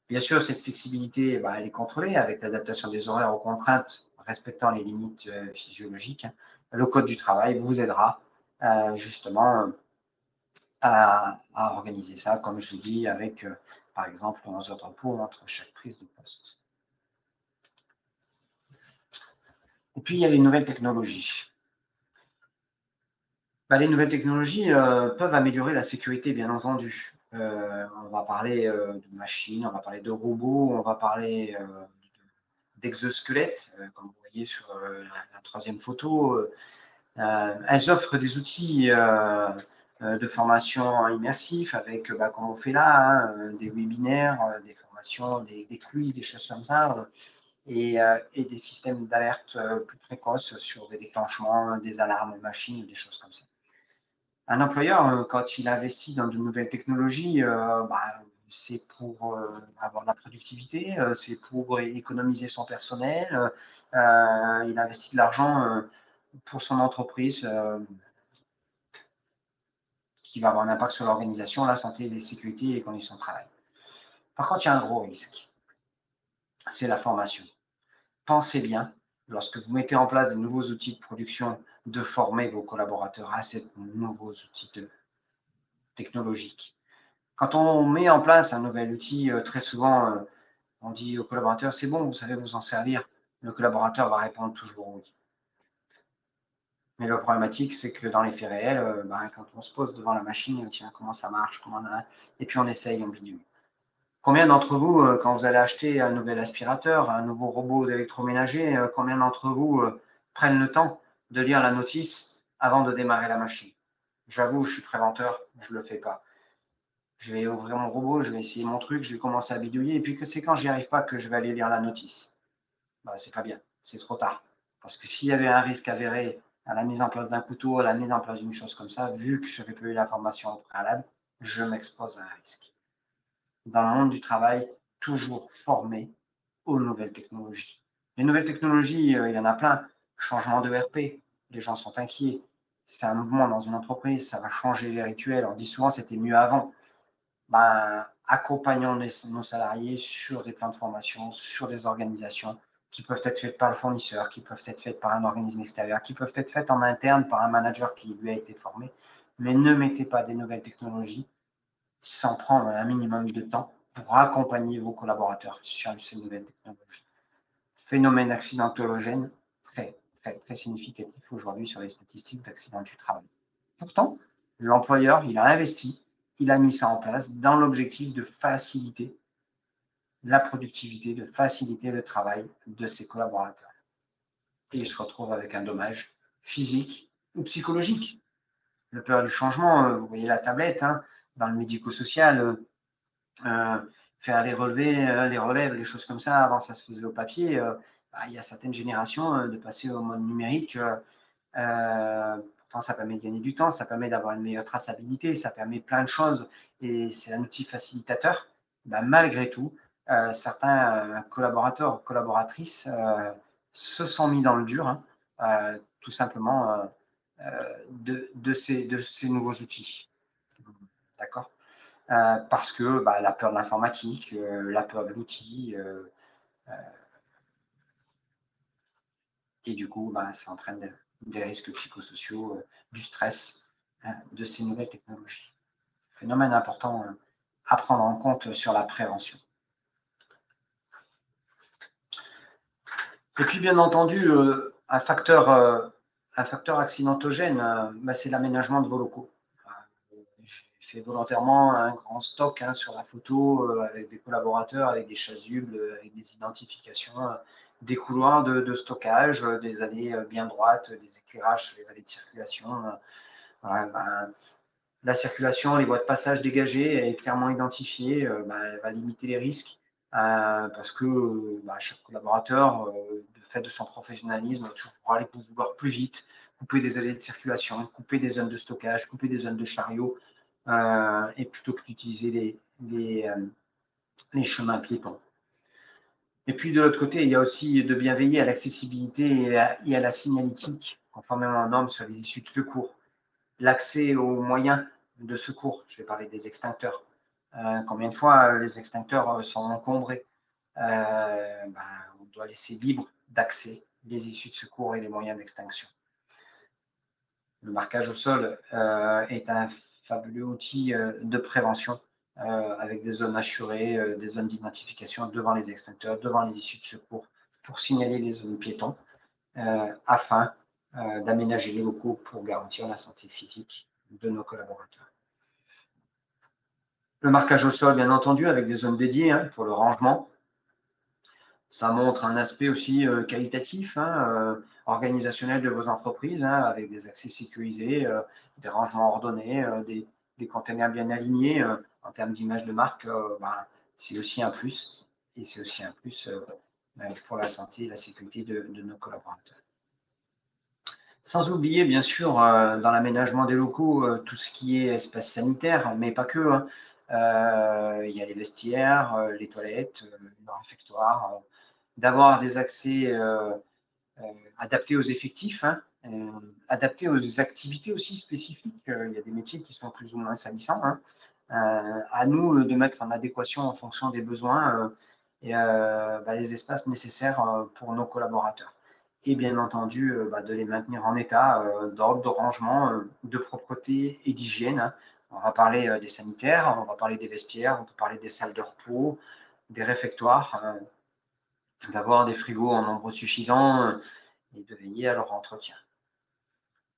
Bien sûr, cette flexibilité, elle est contrôlée avec l'adaptation des horaires aux contraintes, respectant les limites physiologiques. Le code du travail vous aidera justement à organiser ça, comme je l'ai dit, avec par exemple 11 heures de repos entre chaque prise de poste. Et puis, il y a les nouvelles technologies. Les nouvelles technologies peuvent améliorer la sécurité, bien entendu. On va parler de machines, on va parler de robots, on va parler d'exosquelettes, comme vous voyez sur la troisième photo. Elles offrent des outils de formation immersifs avec, comme on fait là, hein, des webinaires, des formations, des quiz, des choses comme ça, et des systèmes d'alerte plus précoces sur des déclenchements, des alarmes machines, des choses comme ça. Un employeur, quand il investit dans de nouvelles technologies, c'est pour avoir de la productivité, c'est pour économiser son personnel, il investit de l'argent pour son entreprise qui va avoir un impact sur l'organisation, la santé, les sécurités et les conditions de travail. Par contre, il y a un gros risque, c'est la formation. Pensez bien, lorsque vous mettez en place de nouveaux outils de production, de former vos collaborateurs à ces nouveaux outils technologiques. Quand on met en place un nouvel outil, très souvent, on dit au collaborateur, c'est bon, vous savez vous en servir. Le collaborateur va répondre toujours oui. Mais le problématique, c'est que dans les faits réels, quand on se pose devant la machine, tiens, comment ça marche, et puis on essaye, on bidouille. Combien d'entre vous, quand vous allez acheter un nouvel aspirateur, un nouveau robot d'électroménager, combien d'entre vous prennent le temps de lire la notice avant de démarrer la machine? J'avoue, je suis préventeur, je ne le fais pas. Je vais ouvrir mon robot, je vais essayer mon truc, je vais commencer à bidouiller, et puis que c'est quand j'y arrive pas que je vais aller lire la notice. C'est pas bien, c'est trop tard. Parce que s'il y avait un risque avéré à la mise en place d'un couteau, à la mise en place d'une chose comme ça, vu que je n'avais pas eu l'information au préalable, je m'expose à un risque. Dans le monde du travail, toujours formé aux nouvelles technologies. Les nouvelles technologies, il y en a plein. Changement de RP, les gens sont inquiets. C'est un mouvement dans une entreprise, ça va changer les rituels. On dit souvent c'était mieux avant. Accompagnons nos salariés sur des plans de formation, sur des organisations qui peuvent être faites par le fournisseur, qui peuvent être faites par un organisme extérieur, qui peuvent être faites en interne par un manager qui lui a été formé. Mais ne mettez pas des nouvelles technologies sans prendre un minimum de temps pour accompagner vos collaborateurs sur ces nouvelles technologies. Phénomène accidentogène très, très, très significatif aujourd'hui sur les statistiques d'accidents du travail. Pourtant, l'employeur, il a investi, il a mis ça en place dans l'objectif de faciliter la productivité, de faciliter le travail de ses collaborateurs. Et il se retrouve avec un dommage physique ou psychologique. Le peur du changement, vous voyez la tablette, hein, dans le médico-social, faire les relevés, les relèves, les choses comme ça, avant ça se faisait au papier. Il y a certaines générations de passer au mode numérique. Pourtant, ça permet de gagner du temps, ça permet d'avoir une meilleure traçabilité, ça permet plein de choses et c'est un outil facilitateur. Malgré tout, certains collaborateurs ou collaboratrices se sont mis dans le dur, hein, tout simplement de ces nouveaux outils. D'accord? Parce que la peur de l'informatique, la peur de l'outil, et du coup, ça entraîne des risques psychosociaux, du stress, hein, de ces nouvelles technologies. Phénomène important à prendre en compte sur la prévention. Et puis, bien entendu, un facteur accidentogène, c'est l'aménagement de vos locaux. J'ai fait volontairement un grand stock sur la photo avec des collaborateurs, avec des chasubles, avec des identifications, des couloirs de stockage, des allées bien droites, des éclairages sur les allées de circulation. La circulation, les voies de passage dégagées est clairement identifiée, elle va limiter les risques parce que chaque collaborateur, de fait de son professionnalisme, va toujours aller vouloir plus vite, couper des allées de circulation, couper des zones de stockage, couper des zones de chariot, et plutôt que d'utiliser les chemins piétons. Et puis de l'autre côté, il y a aussi de bien veiller à l'accessibilité et à la signalétique, conformément aux normes sur les issues de secours. L'accès aux moyens de secours. Je vais parler des extincteurs. Combien de fois les extincteurs sont encombrés? On doit laisser libre d'accès les issues de secours et les moyens d'extinction. Le marquage au sol est un fabuleux outil de prévention avec des zones assurées, des zones d'identification devant les extincteurs, devant les issues de secours pour signaler les zones piétons afin d'aménager les locaux pour garantir la santé physique de nos collaborateurs. Le marquage au sol, bien entendu, avec des zones dédiées pour le rangement. Ça montre un aspect aussi qualitatif, organisationnel de vos entreprises, avec des accès sécurisés, des rangements ordonnés, des containers bien alignés. En termes d'image de marque, c'est aussi un plus. Et c'est aussi un plus pour la santé et la sécurité de nos collaborateurs. Sans oublier, bien sûr, dans l'aménagement des locaux, tout ce qui est espace sanitaire, mais pas que. Il y a les vestiaires, les toilettes, le réfectoire, d'avoir des accès adaptés aux effectifs, adaptés aux activités aussi spécifiques. Il y a des métiers qui sont plus ou moins salissants. À nous de mettre en adéquation en fonction des besoins les espaces nécessaires pour nos collaborateurs. Et bien entendu, de les maintenir en état d'ordre, de rangement, de propreté et d'hygiène. On va parler des sanitaires, on va parler des vestiaires, on peut parler des salles de repos, des réfectoires, d'avoir des frigos en nombre suffisant et de veiller à leur entretien.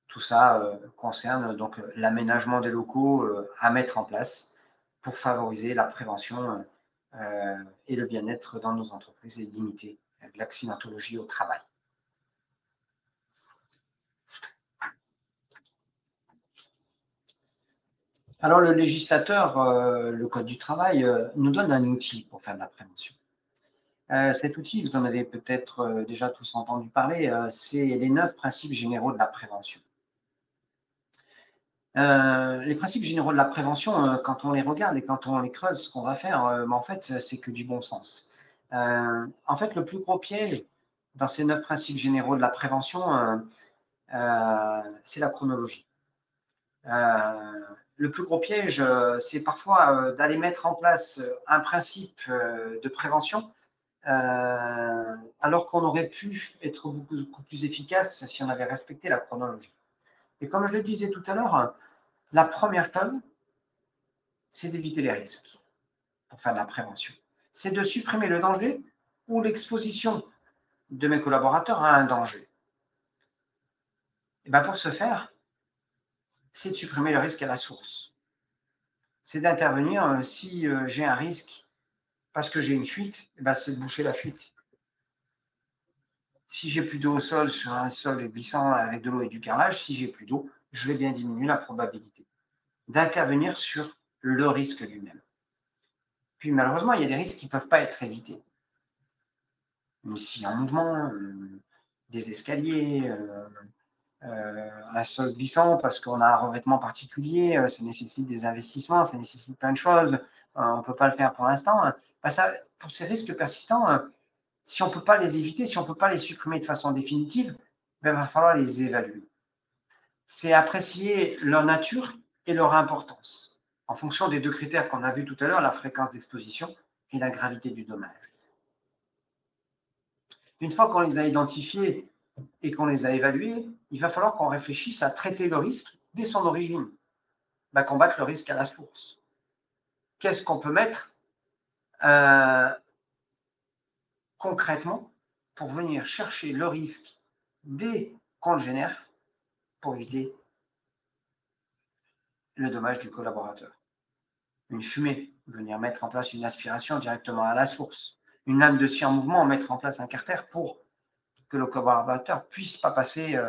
Tout ça concerne donc l'aménagement des locaux à mettre en place pour favoriser la prévention et le bien-être dans nos entreprises et limiter l'accidentologie au travail. Alors, le législateur, le Code du travail, nous donne un outil pour faire de la prévention. Cet outil, vous en avez peut-être déjà tous entendu parler, c'est les 9 principes généraux de la prévention. Les principes généraux de la prévention, quand on les regarde et quand on les creuse, ce qu'on va faire, en fait, c'est que du bon sens. En fait, le plus gros piège dans ces 9 principes généraux de la prévention, c'est la chronologie. Le plus gros piège, c'est parfois d'aller mettre en place un principe de prévention alors qu'on aurait pu être beaucoup plus efficace si on avait respecté la chronologie. Et comme je le disais tout à l'heure, la première chose, c'est d'éviter les risques pour faire de la prévention. C'est de supprimer le danger ou l'exposition de mes collaborateurs à un danger. Et pour ce faire, c'est de supprimer le risque à la source. C'est d'intervenir si j'ai un risque parce que j'ai une fuite, c'est de boucher la fuite. Si j'ai plus d'eau au sol sur un sol glissant avec de l'eau et du carrelage, si j'ai plus d'eau, je vais bien diminuer la probabilité d'intervenir sur le risque lui-même. Puis malheureusement, il y a des risques qui ne peuvent pas être évités. Une scie en mouvement, des escaliers, un sol glissant parce qu'on a un revêtement particulier, ça nécessite des investissements, ça nécessite plein de choses, on ne peut pas le faire pour l'instant. Pour ces risques persistants, si on ne peut pas les éviter, si on ne peut pas les supprimer de façon définitive, il va falloir les évaluer. C'est apprécier leur nature et leur importance, en fonction des 2 critères qu'on a vus tout à l'heure, la fréquence d'exposition et la gravité du dommage. Une fois qu'on les a identifiés et qu'on les a évalués, il va falloir qu'on réfléchisse à traiter le risque dès son origine, combattre le risque à la source. Qu'est-ce qu'on peut mettre concrètement pour venir chercher le risque dès qu'on le génère pour éviter le dommage du collaborateur. Une fumée, venir mettre en place une aspiration directement à la source. Une lame de scie en mouvement, mettre en place un carter pour que le collaborateur ne puisse pas passer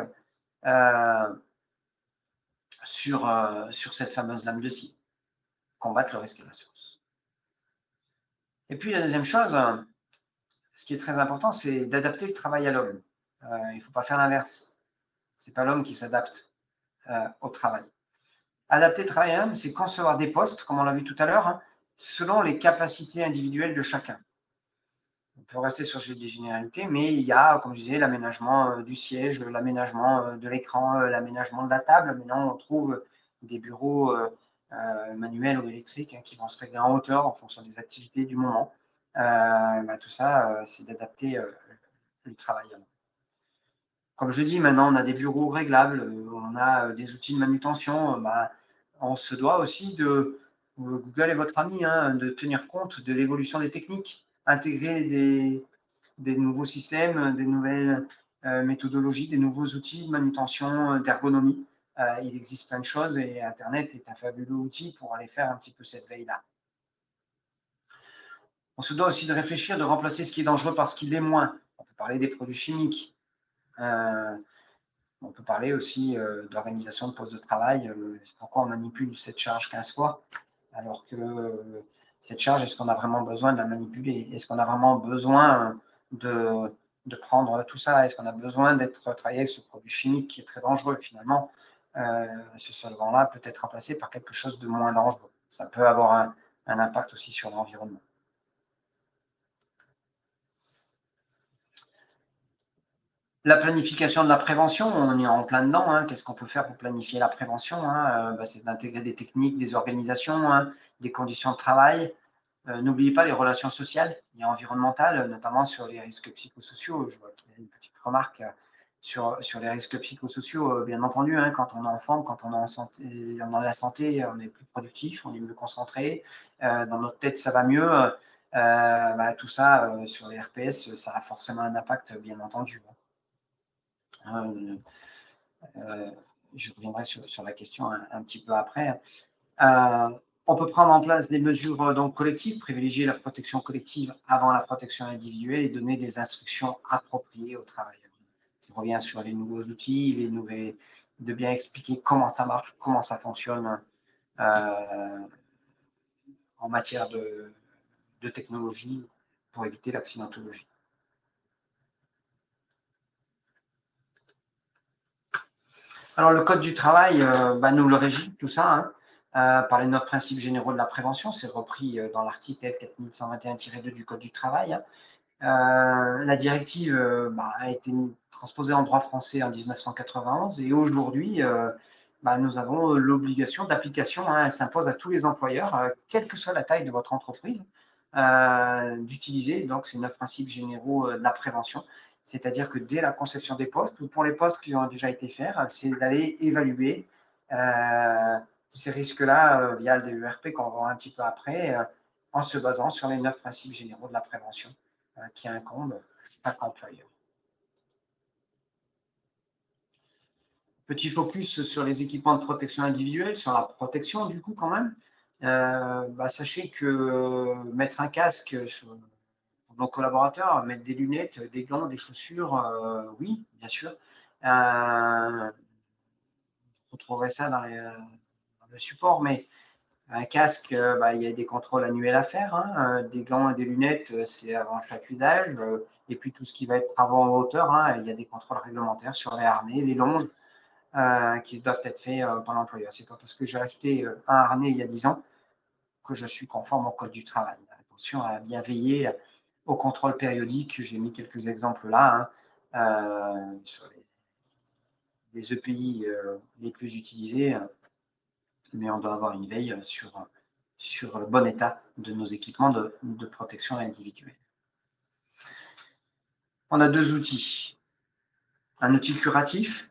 sur cette fameuse lame de scie. Combattre le risque à la source. Et puis la deuxième chose, ce qui est très important, c'est d'adapter le travail à l'homme. Il ne faut pas faire l'inverse. Ce n'est pas l'homme qui s'adapte au travail. Adapter le travail à l'homme, c'est concevoir des postes, comme on l'a vu tout à l'heure, selon les capacités individuelles de chacun. On peut rester sur des généralités, mais il y a, comme je disais, l'aménagement du siège, l'aménagement de l'écran, l'aménagement de la table. Maintenant, on trouve des bureaux manuels ou électriques, qui vont se régler en hauteur en fonction des activités du moment. Tout ça, c'est d'adapter le travail. Comme je dis, maintenant, on a des bureaux réglables, on a des outils de manutention. On se doit aussi de, Google est votre ami, de tenir compte de l'évolution des techniques, intégrer des nouveaux systèmes, des nouvelles méthodologies, des nouveaux outils de manutention, d'ergonomie. Il existe plein de choses et Internet est un fabuleux outil pour aller faire un petit peu cette veille-là. On se doit aussi de réfléchir, de remplacer ce qui est dangereux par ce qui l'est moins. On peut parler des produits chimiques. On peut parler aussi d'organisation de postes de travail. Pourquoi on manipule cette charge 15 fois alors que cette charge, est-ce qu'on a vraiment besoin de la manipuler? Est-ce qu'on a vraiment besoin de prendre tout ça? Est-ce qu'on a besoin d'être travaillé avec ce produit chimique qui est très dangereux? Finalement, ce solvant-là peut être remplacé par quelque chose de moins dangereux. Ça peut avoir un impact aussi sur l'environnement. La planification de la prévention, on est en plein dedans. Qu'est-ce qu'on peut faire pour planifier la prévention? C'est d'intégrer des techniques, des organisations, des conditions de travail. N'oubliez pas les relations sociales et environnementales, notamment sur les risques psychosociaux. Je vois qu'il y a une petite remarque sur les risques psychosociaux. Bien entendu, quand on est en forme, quand on est dans la santé, on est plus productif, on est mieux concentré. Dans notre tête, ça va mieux. Tout ça, sur les RPS, ça a forcément un impact, bien entendu. Je reviendrai sur la question un petit peu après. On peut prendre en place des mesures donc collectives, privilégier la protection collective avant la protection individuelle et donner des instructions appropriées aux travailleurs. Je reviens sur les nouveaux outils, de bien expliquer comment ça marche, comment ça fonctionne en matière de technologie pour éviter l'accidentologie. Alors, le Code du travail nous le régit, tout ça, par les 9 principes généraux de la prévention. C'est repris dans l'article 4121-2 du Code du travail. La directive a été transposée en droit français en 1991 et aujourd'hui, nous avons l'obligation d'application. Elle s'impose à tous les employeurs, quelle que soit la taille de votre entreprise, d'utiliser donc ces 9 principes généraux de la prévention. C'est-à-dire que dès la conception des postes, ou pour les postes qui ont déjà été faits, c'est d'aller évaluer ces risques-là via le DERP qu'on va voir un petit peu après, en se basant sur les 9 principes généraux de la prévention qui incombent chaque employeur. Petit focus sur les équipements de protection individuelle, sur la protection du coup quand même. Sachez que mettre un casque sur nos collaborateurs, mettre des lunettes, des gants, des chaussures, oui, bien sûr. Vous retrouverez ça dans le support, mais un casque, il y a des contrôles annuels à faire. Des gants et des lunettes, c'est avant chaque usage. Et puis tout ce qui va être travaux en hauteur, il y a des contrôles réglementaires sur les harnais, les longes, qui doivent être faits par l'employeur. Ce n'est pas parce que j'ai acheté un harnais il y a 10 ans que je suis conforme au Code du travail. Attention à bien veiller au contrôle périodique. J'ai mis quelques exemples là sur les EPI les plus utilisés, mais on doit avoir une veille sur le bon état de nos équipements de protection individuelle. On a 2 outils. Un outil curatif.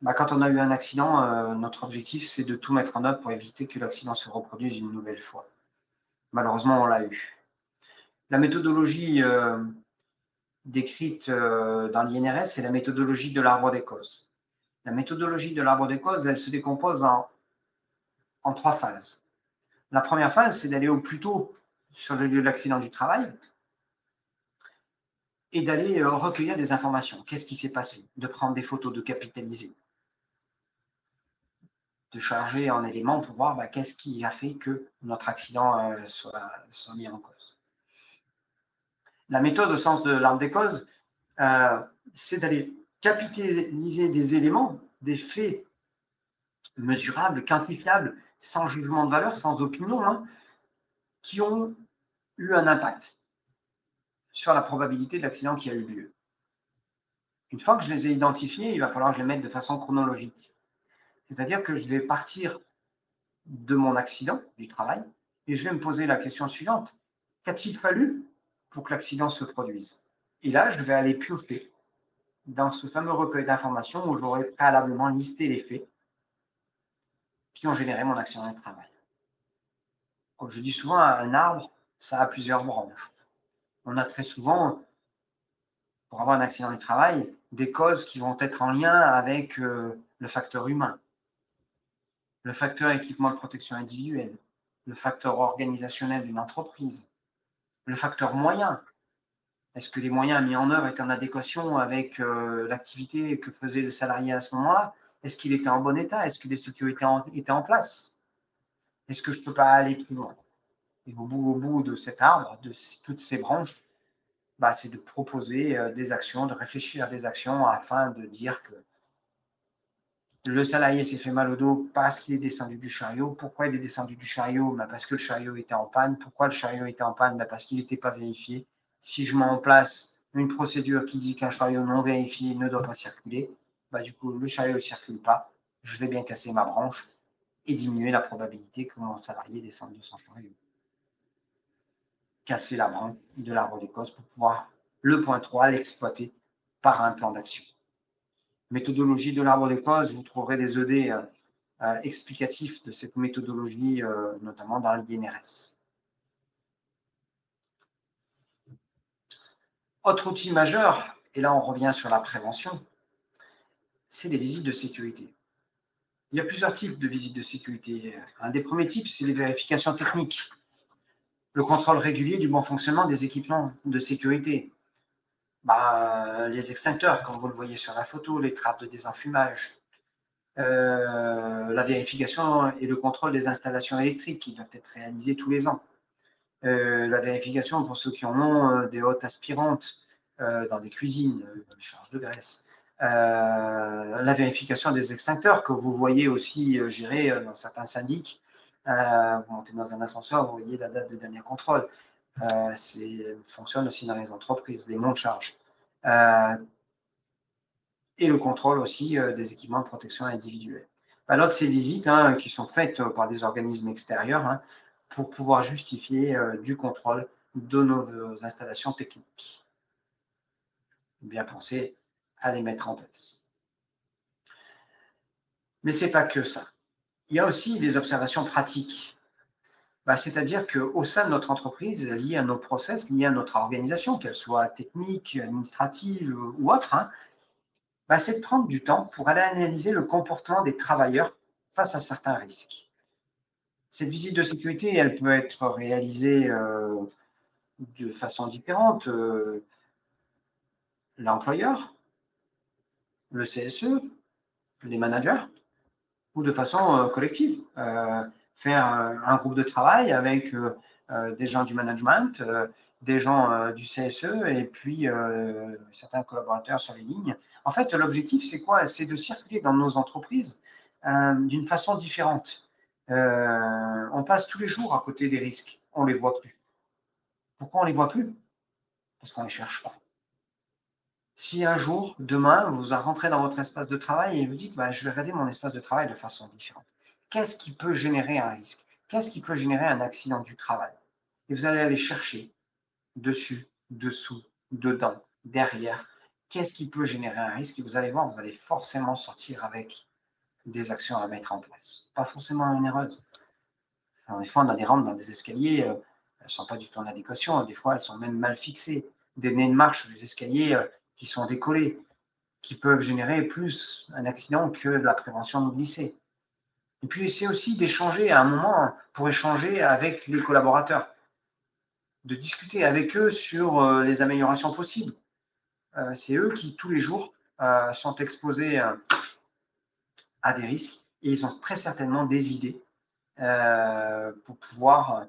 Quand on a eu un accident, notre objectif, c'est de tout mettre en œuvre pour éviter que l'accident se reproduise une nouvelle fois. Malheureusement, on l'a eu. La méthodologie décrite dans l'INRS, c'est la méthodologie de l'arbre des causes. La méthodologie de l'arbre des causes, elle se décompose en 3 phases. La première phase, c'est d'aller au plus tôt sur le lieu de l'accident du travail et d'aller recueillir des informations. Qu'est-ce qui s'est passé? De prendre des photos, de capitaliser, de charger en éléments pour voir qu'est-ce qui a fait que notre accident soit mis en cause. La méthode au sens de l'arbre des causes, c'est d'aller capitaliser des éléments, des faits mesurables, quantifiables, sans jugement de valeur, sans opinion, qui ont eu un impact sur la probabilité de l'accident qui a eu lieu. Une fois que je les ai identifiés, il va falloir que je les mette de façon chronologique. C'est-à-dire que je vais partir de mon accident du travail et je vais me poser la question suivante. Qu'a-t-il fallu pour que l'accident se produise? Et là, je vais aller piocher dans ce fameux recueil d'informations où j'aurai préalablement listé les faits qui ont généré mon accident de travail. Comme je dis souvent, un arbre, ça a plusieurs branches. On a très souvent, pour avoir un accident du travail, des causes qui vont être en lien avec le facteur humain, le facteur équipement de protection individuelle, le facteur organisationnel d'une entreprise, le facteur moyen. Est-ce que les moyens mis en œuvre étaient en adéquation avec l'activité que faisait le salarié à ce moment-là? Est-ce qu'il était en bon état? Est-ce que les sécurités étaient en place? Est-ce que je ne peux pas aller plus loin? Et au bout de cet arbre, de toutes ces branches, bah, c'est de proposer des actions, de réfléchir à des actions afin de dire que le salarié s'est fait mal au dos parce qu'il est descendu du chariot. Pourquoi il est descendu du chariot? Bah, parce que le chariot était en panne. Pourquoi le chariot était en panne? Bah, parce qu'il n'était pas vérifié. Si je mets en place une procédure qui dit qu'un chariot non vérifié ne doit pas circuler, bah, du coup, le chariot ne circule pas. Je vais bien casser ma branche et diminuer la probabilité que mon salarié descende de son chariot. Casser la branche de l'arbre des causes pour pouvoir, le point 3, l'exploiter par un plan d'action. Méthodologie de l'arbre des causes, vous trouverez des ED explicatifs de cette méthodologie, notamment dans l'INRS. Autre outil majeur, et là on revient sur la prévention, c'est les visites de sécurité. Il y a plusieurs types de visites de sécurité. Un des premiers types, c'est les vérifications techniques. Le contrôle régulier du bon fonctionnement des équipements de sécurité. Bah, les extincteurs, comme vous le voyez sur la photo, les trappes de désenfumage, la vérification et le contrôle des installations électriques qui doivent être réalisées tous les ans. La vérification pour ceux qui en ont des hottes aspirantes dans des cuisines, charge de graisse. La vérification des extincteurs que vous voyez aussi gérés dans certains syndics. Vous montez dans un ascenseur, vous voyez la date de dernier contrôle. Fonctionne aussi dans les entreprises, les monts de charge. Et le contrôle aussi des équipements de protection individuelle. Alors, ces visites qui sont faites par des organismes extérieurs pour pouvoir justifier du contrôle de nos installations techniques. Bien penser à les mettre en place. Mais ce n'est pas que ça. Il y a aussi des observations pratiques. C'est-à-dire qu'au sein de notre entreprise, liées à nos process, liées à notre organisation, qu'elle soit technique, administrative ou autre, c'est de prendre du temps pour aller analyser le comportement des travailleurs face à certains risques. Cette visite de sécurité, elle peut être réalisée de façon différente. L'employeur, le CSE, les managers, ou de façon collective. Faire un groupe de travail avec des gens du management, des gens du CSE et puis certains collaborateurs sur les lignes. En fait, l'objectif, c'est quoi? C'est de circuler dans nos entreprises d'une façon différente. On passe tous les jours à côté des risques. On ne les voit plus. Pourquoi on ne les voit plus? Parce qu'on ne les cherche pas. Si un jour, demain, vous rentrez dans votre espace de travail et vous dites je vais regarder mon espace de travail de façon différente. Qu'est-ce qui peut générer un risque? Qu'est-ce qui peut générer un accident du travail? Et vous allez aller chercher dessus, dessous, dedans, derrière. Qu'est-ce qui peut générer un risque? Et vous allez voir, vous allez forcément sortir avec des actions à mettre en place. Pas forcément onéreuses. Alors, des fois, on a des rampes dans des escaliers, elles ne sont pas du tout en adéquation. Des fois, elles sont même mal fixées. Des nez de marche sur les escaliers qui sont décollés, qui peuvent générer plus un accident que de la prévention de glisser. Et puis, essayer aussi d'échanger à un moment pour échanger avec les collaborateurs, de discuter avec eux sur les améliorations possibles. C'est eux qui, tous les jours, sont exposés à des risques et ils ont très certainement des idées pour pouvoir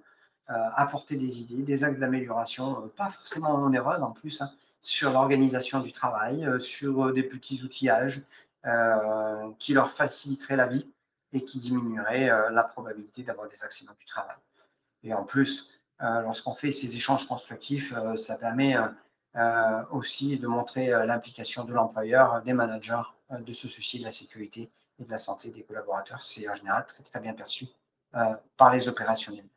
apporter des idées, des axes d'amélioration, pas forcément onéreuses en plus, sur l'organisation du travail, sur des petits outillages qui leur faciliteraient la vie et qui diminueraient la probabilité d'avoir des accidents du travail. Et en plus, lorsqu'on fait ces échanges constructifs, ça permet aussi de montrer l'implication de l'employeur, des managers, de se soucier de la sécurité et de la santé des collaborateurs. C'est en général très, très bien perçu par les opérationnels.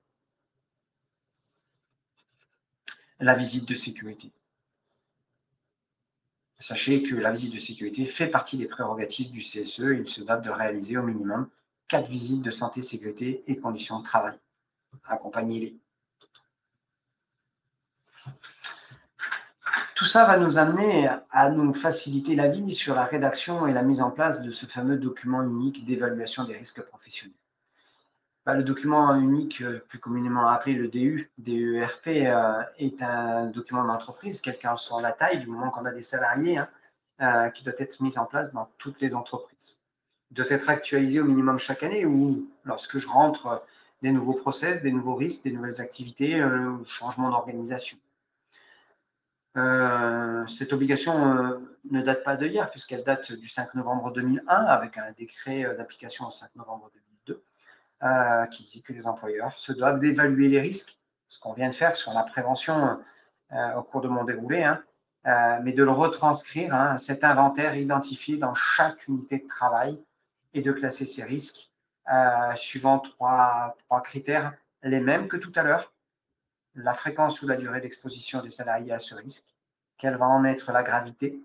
La visite de sécurité. Sachez que la visite de sécurité fait partie des prérogatives du CSE. Il se doit de réaliser au minimum 4 visites de santé, sécurité et conditions de travail. Accompagnez-les. Tout ça va nous amener à nous faciliter la vie sur la rédaction et la mise en place de ce fameux document unique d'évaluation des risques professionnels. Le document unique, plus communément appelé le DERP, est un document d'entreprise, quelle qu'en soit la taille, du moment qu'on a des salariés, qui doit être mis en place dans toutes les entreprises. Il doit être actualisé au minimum chaque année ou lorsque je rentre des nouveaux process, des nouveaux risques, des nouvelles activités, changement d'organisation. Cette obligation ne date pas d'hier, puisqu'elle date du 5 novembre 2001, avec un décret d'application au 5 novembre 2002, qui dit que les employeurs se doivent d'évaluer les risques, ce qu'on vient de faire sur la prévention au cours de mon déroulé, mais de le retranscrire, cet inventaire identifié dans chaque unité de travail et de classer ces risques suivant trois critères, les mêmes que tout à l'heure. La fréquence ou la durée d'exposition des salariés à ce risque, quelle va en être la gravité.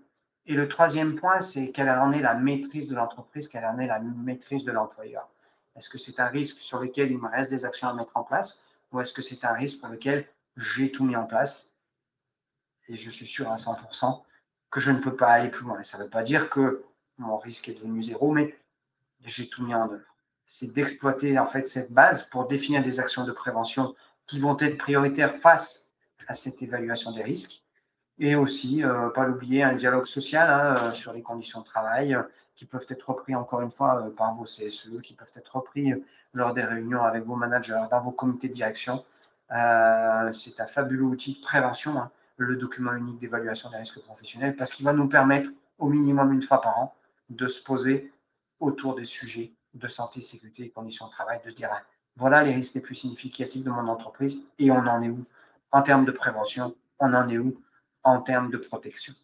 Et le troisième point, c'est quelle en est la maîtrise de l'entreprise, quelle en est la maîtrise de l'employeur. Est-ce que c'est un risque sur lequel il me reste des actions à mettre en place ou est-ce que c'est un risque pour lequel j'ai tout mis en place et je suis sûr à 100% que je ne peux pas aller plus loin. Ça ne veut pas dire que mon risque est devenu zéro, mais j'ai tout mis en œuvre. C'est d'exploiter en fait cette base pour définir des actions de prévention qui vont être prioritaires face à cette évaluation des risques. Et aussi, pas l'oublier, un dialogue social sur les conditions de travail qui peuvent être repris encore une fois par vos CSE, qui peuvent être repris lors des réunions avec vos managers, dans vos comités de direction. C'est un fabuleux outil de prévention, le document unique d'évaluation des risques professionnels, parce qu'il va nous permettre au minimum une fois par an de se poser autour des sujets de santé, sécurité et conditions de travail, de se dire voilà les risques les plus significatifs de mon entreprise et on en est où en termes de prévention, on en est où en termes de protection.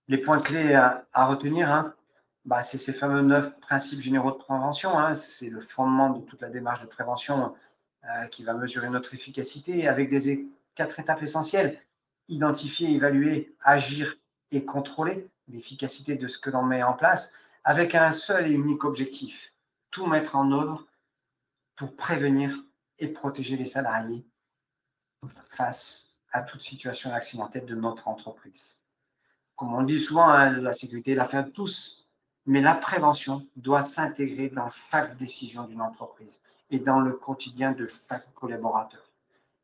Les points clés à retenir, c'est ces fameux 9 principes généraux de prévention. C'est le fondement de toute la démarche de prévention qui va mesurer notre efficacité avec des 4 étapes essentielles. Identifier, évaluer, agir et contrôler l'efficacité de ce que l'on met en place avec un seul et unique objectif, tout mettre en œuvre pour prévenir et protéger les salariés face à toute situation accidentelle de notre entreprise. Comme on le dit souvent, la sécurité est l'affaire de tous, mais la prévention doit s'intégrer dans chaque décision d'une entreprise et dans le quotidien de chaque collaborateur.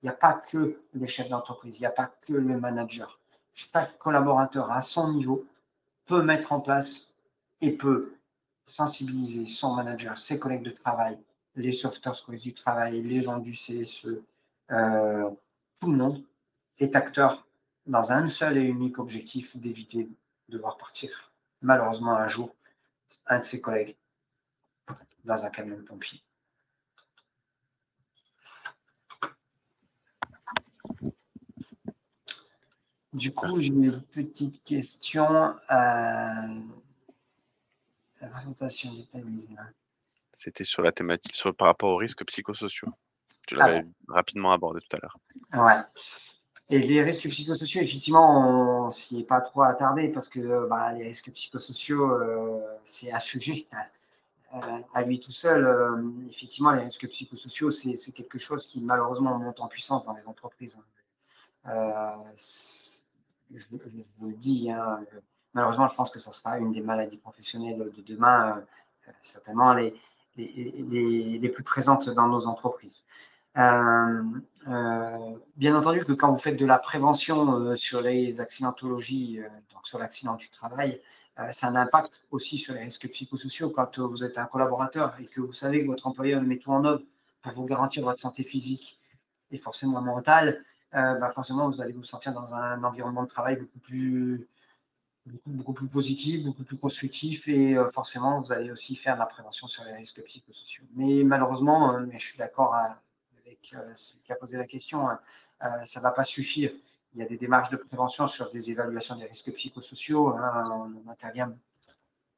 Il n'y a pas que les chefs d'entreprise, il n'y a pas que le manager. Chaque collaborateur à son niveau peut mettre en place et peut sensibiliser son manager, ses collègues de travail, les sauveteurs du travail, les gens du CSE, tout le monde est acteur dans un seul et unique objectif d'éviter de voir partir, malheureusement un jour, un de ses collègues dans un camion de pompiers. Du coup, j'ai une petite question. La présentation détaillée. C'était sur la thématique, par rapport aux risques psychosociaux. Tu l'avais rapidement abordé tout à l'heure. Ouais. Et les risques psychosociaux, effectivement, on s'y est pas trop attardé parce que les risques psychosociaux, c'est un sujet à lui tout seul. Effectivement, les risques psychosociaux, c'est quelque chose qui malheureusement monte en puissance dans les entreprises. Je vous le dis, malheureusement, je pense que ça sera une des maladies professionnelles de demain, certainement les plus présentes dans nos entreprises. Bien entendu que quand vous faites de la prévention sur les accidentologies, donc sur l'accident du travail, ça a un impact aussi sur les risques psychosociaux. Quand vous êtes un collaborateur et que vous savez que votre employeur met tout en œuvre pour vous garantir votre santé physique et forcément mentale, forcément vous allez vous sentir dans un environnement de travail beaucoup plus positif, beaucoup plus constructif et forcément vous allez aussi faire de la prévention sur les risques psychosociaux. Mais malheureusement, je suis d'accord avec celui qui a posé la question, ça ne va pas suffire. Il y a des démarches de prévention sur des évaluations des risques psychosociaux. On intervient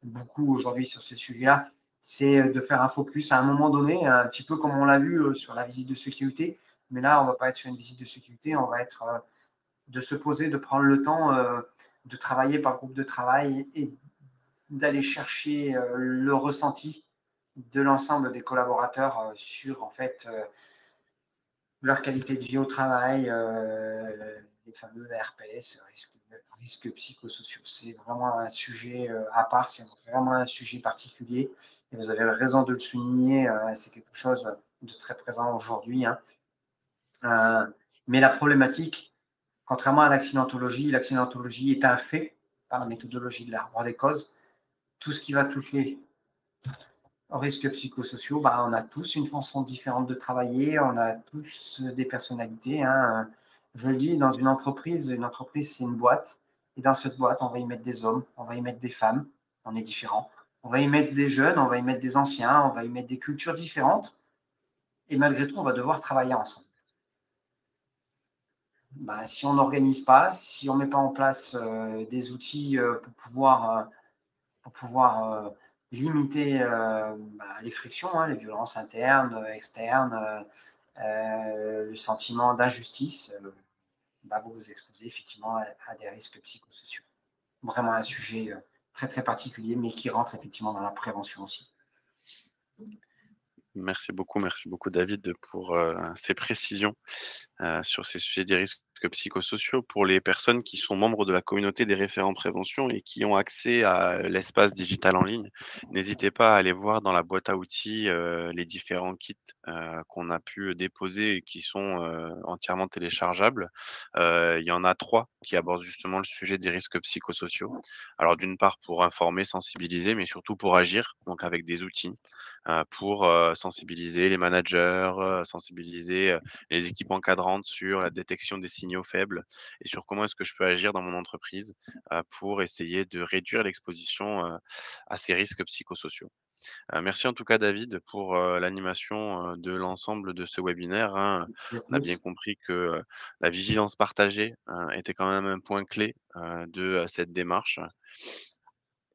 beaucoup aujourd'hui sur ce sujet-là, c'est de faire un focus à un moment donné, un petit peu comme on l'a vu sur la visite de sécurité. Mais là, on ne va pas être sur une visite de sécurité, on va être de se poser, de prendre le temps de travailler par groupe de travail et d'aller chercher le ressenti de l'ensemble des collaborateurs sur en fait leur qualité de vie au travail, les fameux RPS, risques psychosociaux. C'est vraiment un sujet à part, c'est vraiment un sujet particulier. Et vous avez raison de le souligner, c'est quelque chose de très présent aujourd'hui, hein. Euh, mais la problématique, contrairement à l'accidentologie est un fait par la méthodologie de l'arbre des causes. Tout ce qui va toucher aux risques psychosociaux, bah, on a tous une façon différente de travailler, on a tous des personnalités, hein. Je le dis, dans une entreprise, c'est une boîte. Et dans cette boîte, on va y mettre des hommes, on va y mettre des femmes, on est différents. On va y mettre des jeunes, on va y mettre des anciens, on va y mettre des cultures différentes. Et malgré tout, on va devoir travailler ensemble. Bah, si on n'organise pas, si on ne met pas en place des outils pour pouvoir limiter bah, les frictions, hein, les violences internes, externes, le sentiment d'injustice, bah, vous vous exposez effectivement à des risques psychosociaux. Vraiment un sujet très très particulier, mais qui rentre effectivement dans la prévention aussi. Merci beaucoup David pour, ces précisions. Sur ces sujets des risques psychosociaux pour les personnes qui sont membres de la communauté des référents prévention et qui ont accès à l'espace digital en ligne. N'hésitez pas à aller voir dans la boîte à outils, les différents kits, qu'on a pu déposer et qui sont, entièrement téléchargeables. Il y en a 3 qui abordent justement le sujet des risques psychosociaux. Alors d'une part pour informer, sensibiliser, mais surtout pour agir, donc avec des outils, pour, sensibiliser les managers, sensibiliser, les équipes encadrantes sur la détection des signaux faibles et sur comment est-ce que je peux agir dans mon entreprise, pour essayer de réduire l'exposition, à ces risques psychosociaux. Merci en tout cas David pour, l'animation, de l'ensemble de ce webinaire, hein. Et à On a bien tous. compris que, la vigilance partagée, était quand même un point clé, de, cette démarche.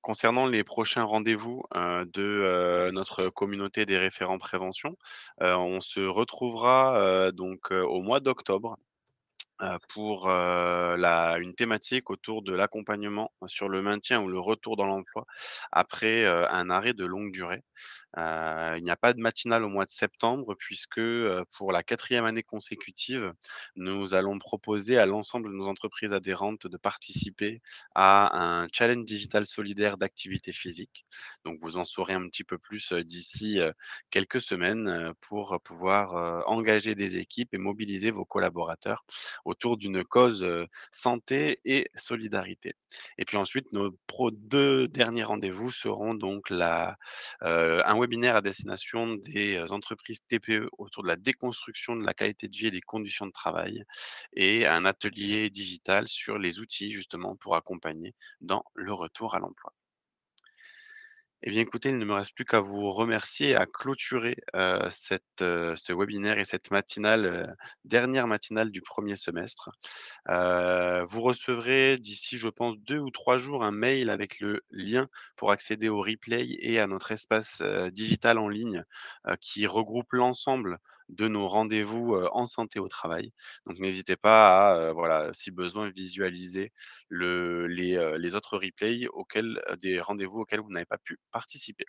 Concernant les prochains rendez-vous, de, notre communauté des référents prévention, on se retrouvera, donc, au mois d'octobre, pour, la une thématique autour de l'accompagnement sur le maintien ou le retour dans l'emploi après, un arrêt de longue durée. Il n'y a pas de matinale au mois de septembre puisque, pour la 4e année consécutive, nous allons proposer à l'ensemble de nos entreprises adhérentes de participer à un challenge digital solidaire d'activité physique. Donc vous en saurez un petit peu plus, d'ici, quelques semaines, pour pouvoir, engager des équipes et mobiliser vos collaborateurs autour d'une cause, santé et solidarité. Et puis ensuite, nos 2 derniers rendez-vous seront donc un webinaire à destination des, entreprises TPE autour de la déconstruction de la qualité de vie et des conditions de travail et un atelier digital sur les outils justement pour accompagner dans le retour à l'emploi. Eh bien écoutez, il ne me reste plus qu'à vous remercier et à clôturer, ce webinaire et cette matinale, dernière matinale du premier semestre. Vous recevrez d'ici, je pense, 2 ou 3 jours, un mail avec le lien pour accéder au replay et à notre espace, digital en ligne, qui regroupe l'ensemble de nos rendez-vous, en santé au travail. Donc n'hésitez pas à, voilà, si besoin, visualiser les autres replays auxquels des rendez-vous auxquels vous n'avez pas pu participer.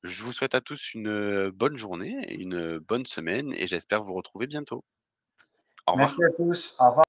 Je vous souhaite à tous une, bonne journée et une, bonne semaine et j'espère vous retrouver bientôt. Au Merci revoir. à tous. Au revoir.